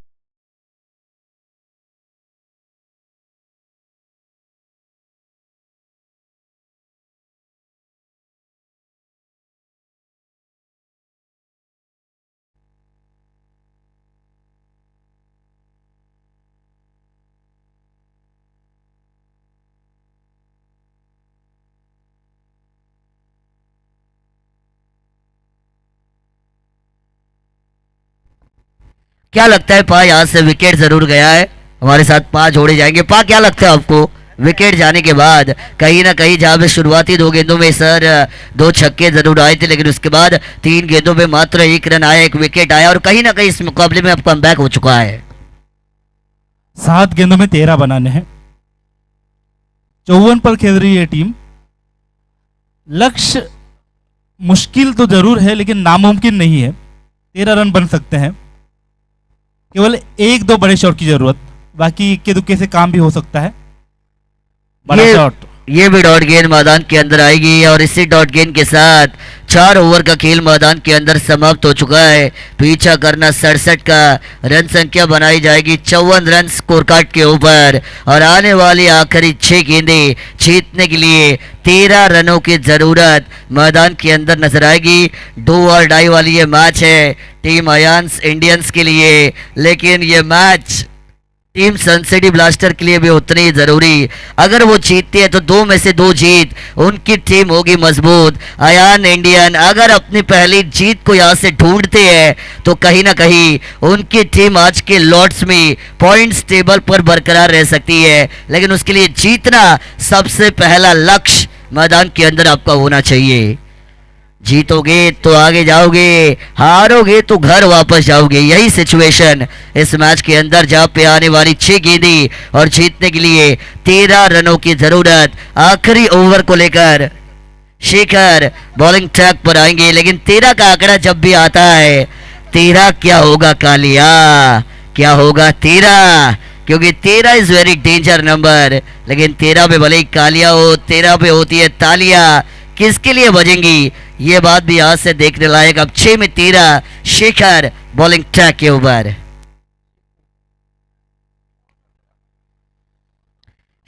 क्या लगता है पा, यहाँ से विकेट जरूर गया है, हमारे साथ पा जोड़े जाएंगे। पा क्या लगता है आपको विकेट जाने के बाद? कहीं ना कहीं जहां पे शुरुआती 2 गेंदों में सर 2 छक्के जरूर आए थे, लेकिन उसके बाद 3 गेंदों में मात्र 1 रन आया, 1 विकेट आया, और कहीं ना कहीं इस मुकाबले में अब कमबैक हो चुका है। 7 गेंदों में 13 बनाने हैं। 54 पर खेल रही है टीम। लक्ष्य मुश्किल तो जरूर है, लेकिन नामुमकिन नहीं है। 13 रन बन सकते हैं। केवल 1-2 बड़े शॉट की जरूरत, बाकी इक्के दुक्के से काम भी हो सकता है। बड़ा शॉट, ये भी डॉट गेंद मैदान के अंदर आएगी, और इसी डॉट गेंद के साथ 4 ओवर का खेल मैदान के अंदर समाप्त हो चुका है। पीछा करना 67 का, रन संख्या बनाई जाएगी 54 रन स्कोर कार्ड के ऊपर, और आने वाली आखिरी 6 गेंदें जीतने के लिए 13 रनों की जरूरत मैदान के अंदर नजर आएगी। डू और डाई वाली ये मैच है टीम अयान्स इंडियंस के लिए, लेकिन ये मैच टीम सनसिटी ब्लास्टर के लिए भी उतनी ही जरूरी। अगर वो जीतती है तो 2 में से 2 जीत उनकी टीम होगी मजबूत। अयान इंडियन अगर अपनी पहली जीत को यहाँ से ढूंढते हैं तो कहीं ना कहीं उनकी टीम आज के लॉर्ड्स में पॉइंट्स टेबल पर बरकरार रह सकती है, लेकिन उसके लिए जीतना सबसे पहला लक्ष्य मैदान के अंदर आपका होना चाहिए। जीतोगे तो आगे जाओगे, हारोगे तो घर वापस जाओगे। यही सिचुएशन इस मैच के अंदर, जहां पे आने वाली 6 गेंदें और जीतने के लिए 13 रनों की जरूरत। आखिरी ओवर को लेकर शेखर बॉलिंग ट्रैक पर आएंगे, लेकिन 13 का आंकड़ा जब भी आता है, 13 क्या होगा कालिया, क्या होगा 13, क्योंकि 13 इज वेरी डेंजर नंबर। लेकिन 13 पे भले ही कालिया हो, 13 पे होती है तालियां, किसके लिए बजेंगी ये बात भी आज से देखने लायक। अब 6 में 13, शेखर बॉलिंग ट्रैक के ऊपर।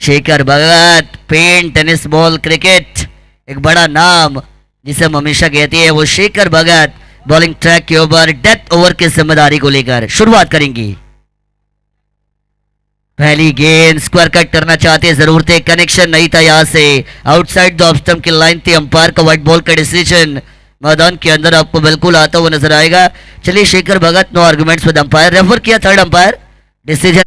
शेखर भगत, पेन टेनिस बॉल क्रिकेट, एक बड़ा नाम जिसे हम हमेशा कहते हैं, वो शेखर भगत बॉलिंग ट्रैक के ऊपर डेथ ओवर की जिम्मेदारी को लेकर शुरुआत करेंगी। पहली गेंद स्क्वायर कट करना चाहते, जरूर थे, कनेक्शन नहीं था यहां से, आउटसाइड द ऑफ स्टंप की लाइन थी। अंपायर का व्हाइट बॉल का डिसीजन मैदान के अंदर आपको बिल्कुल आता हुआ नजर आएगा। चलिए Shekhar Bhagat, no arguments with umpire, refer किया थर्ड अंपायर, डिसीजन।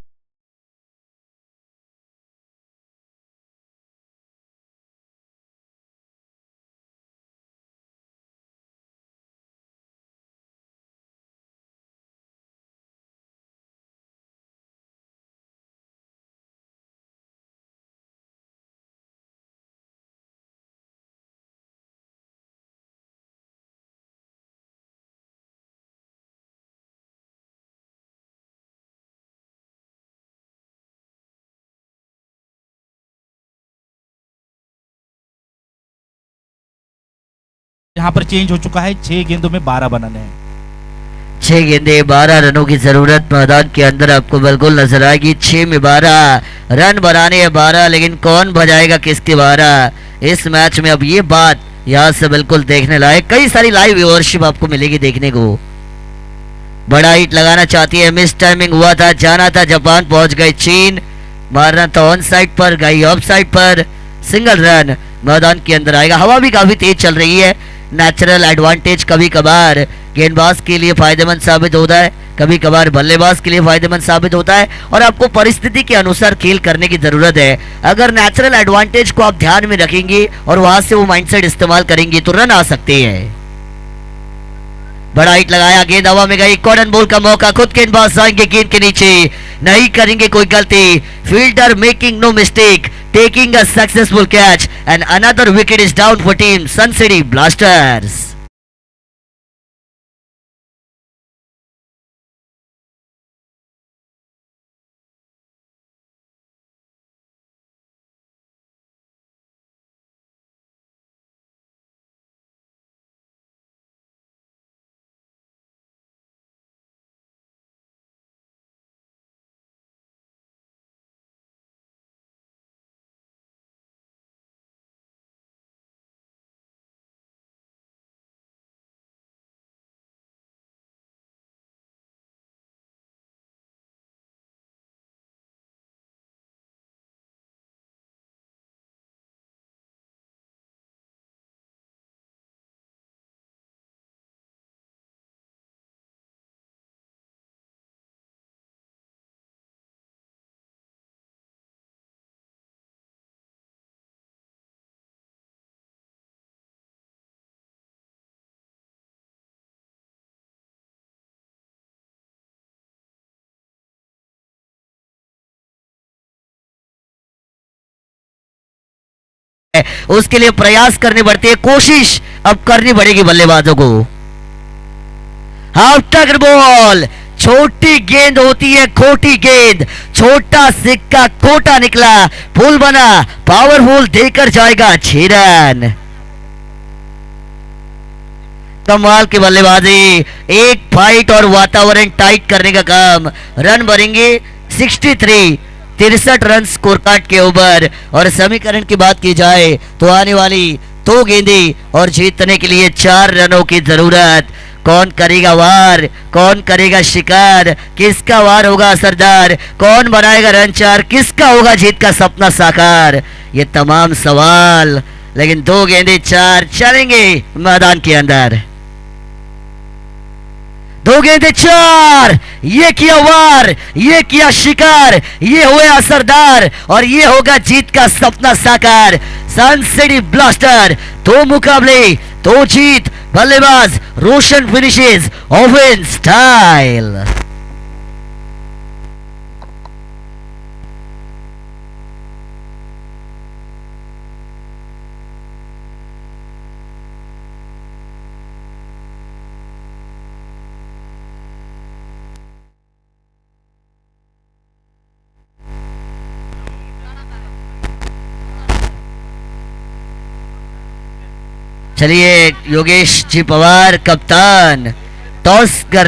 यहाँ पर चेंज हो चुका है, 6 गेंदों में 12 बनाने हैं। 6 गेंदे 12 रनों की जरूरत मैदान के अंदर आपको बिल्कुल नजर आएगी। 6 में 12 रन बनाने हैं, 12, लेकिन कौन बजाएगा किसके 12 इस मैच में, अब ये बात यहाँ से बिल्कुल देखने लायक। कई सारी लाइव व्यूअरशिप आपको मिलेगी देखने को। बड़ा हिट लगाना चाहती है, मिस टाइमिंग हुआ था, जाना था जापान, पहुंच गए चीन, मारना था ऑन साइड पर, गई ऑफ साइड पर, सिंगल रन मैदान के अंदर आएगा। हवा भी काफी तेज चल रही है, नेचुरल एडवांटेज कभी कभार गेंदबाज के लिए फायदेमंद साबित होता है, कभी कभार बल्लेबाज के लिए फायदेमंद साबित होता है, और आपको परिस्थिति के अनुसार खेल करने की जरूरत है। अगर नेचुरल एडवांटेज को आप ध्यान में रखेंगे और वहां से वो माइंडसेट इस्तेमाल करेंगे तो रन आ सकते हैं। बड़ा हिट लगाया, गेंद हवा में गई, कॉर्नर बॉल का मौका, खुद गेंदबाज जाएंगे गेंद के नीचे, नहीं करेंगे कोई गलती, fielder making no mistake, taking a successful catch, and another wicket is down for team Sun City Blasters. उसके लिए प्रयास करने पड़ते हैं, कोशिश अब करनी पड़ेगी बल्लेबाजों को। हाफ टकर बॉल, छोटी गेंद होती है खोटी गेंद, छोटा सिक्का खोटा निकला, फुल बना, पावरफुल देकर जाएगा 6 रन। कमाल की बल्लेबाजी, एक फाइट और वातावरण टाइट करने का काम, रन बनेंगे 63, 63 रन स्कोर कार्ड के ऊपर। और समीकरण की बात की जाए तो आने वाली 2 गेंदें और जीतने के लिए 4 रनों की जरूरत। कौन करेगा वार, कौन करेगा शिकार, किसका वार होगा असरदार, कौन बनाएगा रन 4, किसका होगा जीत का सपना साकार, ये तमाम सवाल। लेकिन 2 गेंदें 4 चलेंगे मैदान के अंदर। 2 गेंदें 4, ये किया वार, ये किया शिकार, ये हुए असरदार, और ये होगा जीत का सपना साकार। सन सिटी ब्लास्टर 2 मुकाबले तो जीत बल्लेबाज रोशन फिनिशेस ओपन स्टाइल। चलिए योगेश जी पवार कप्तान टॉस कर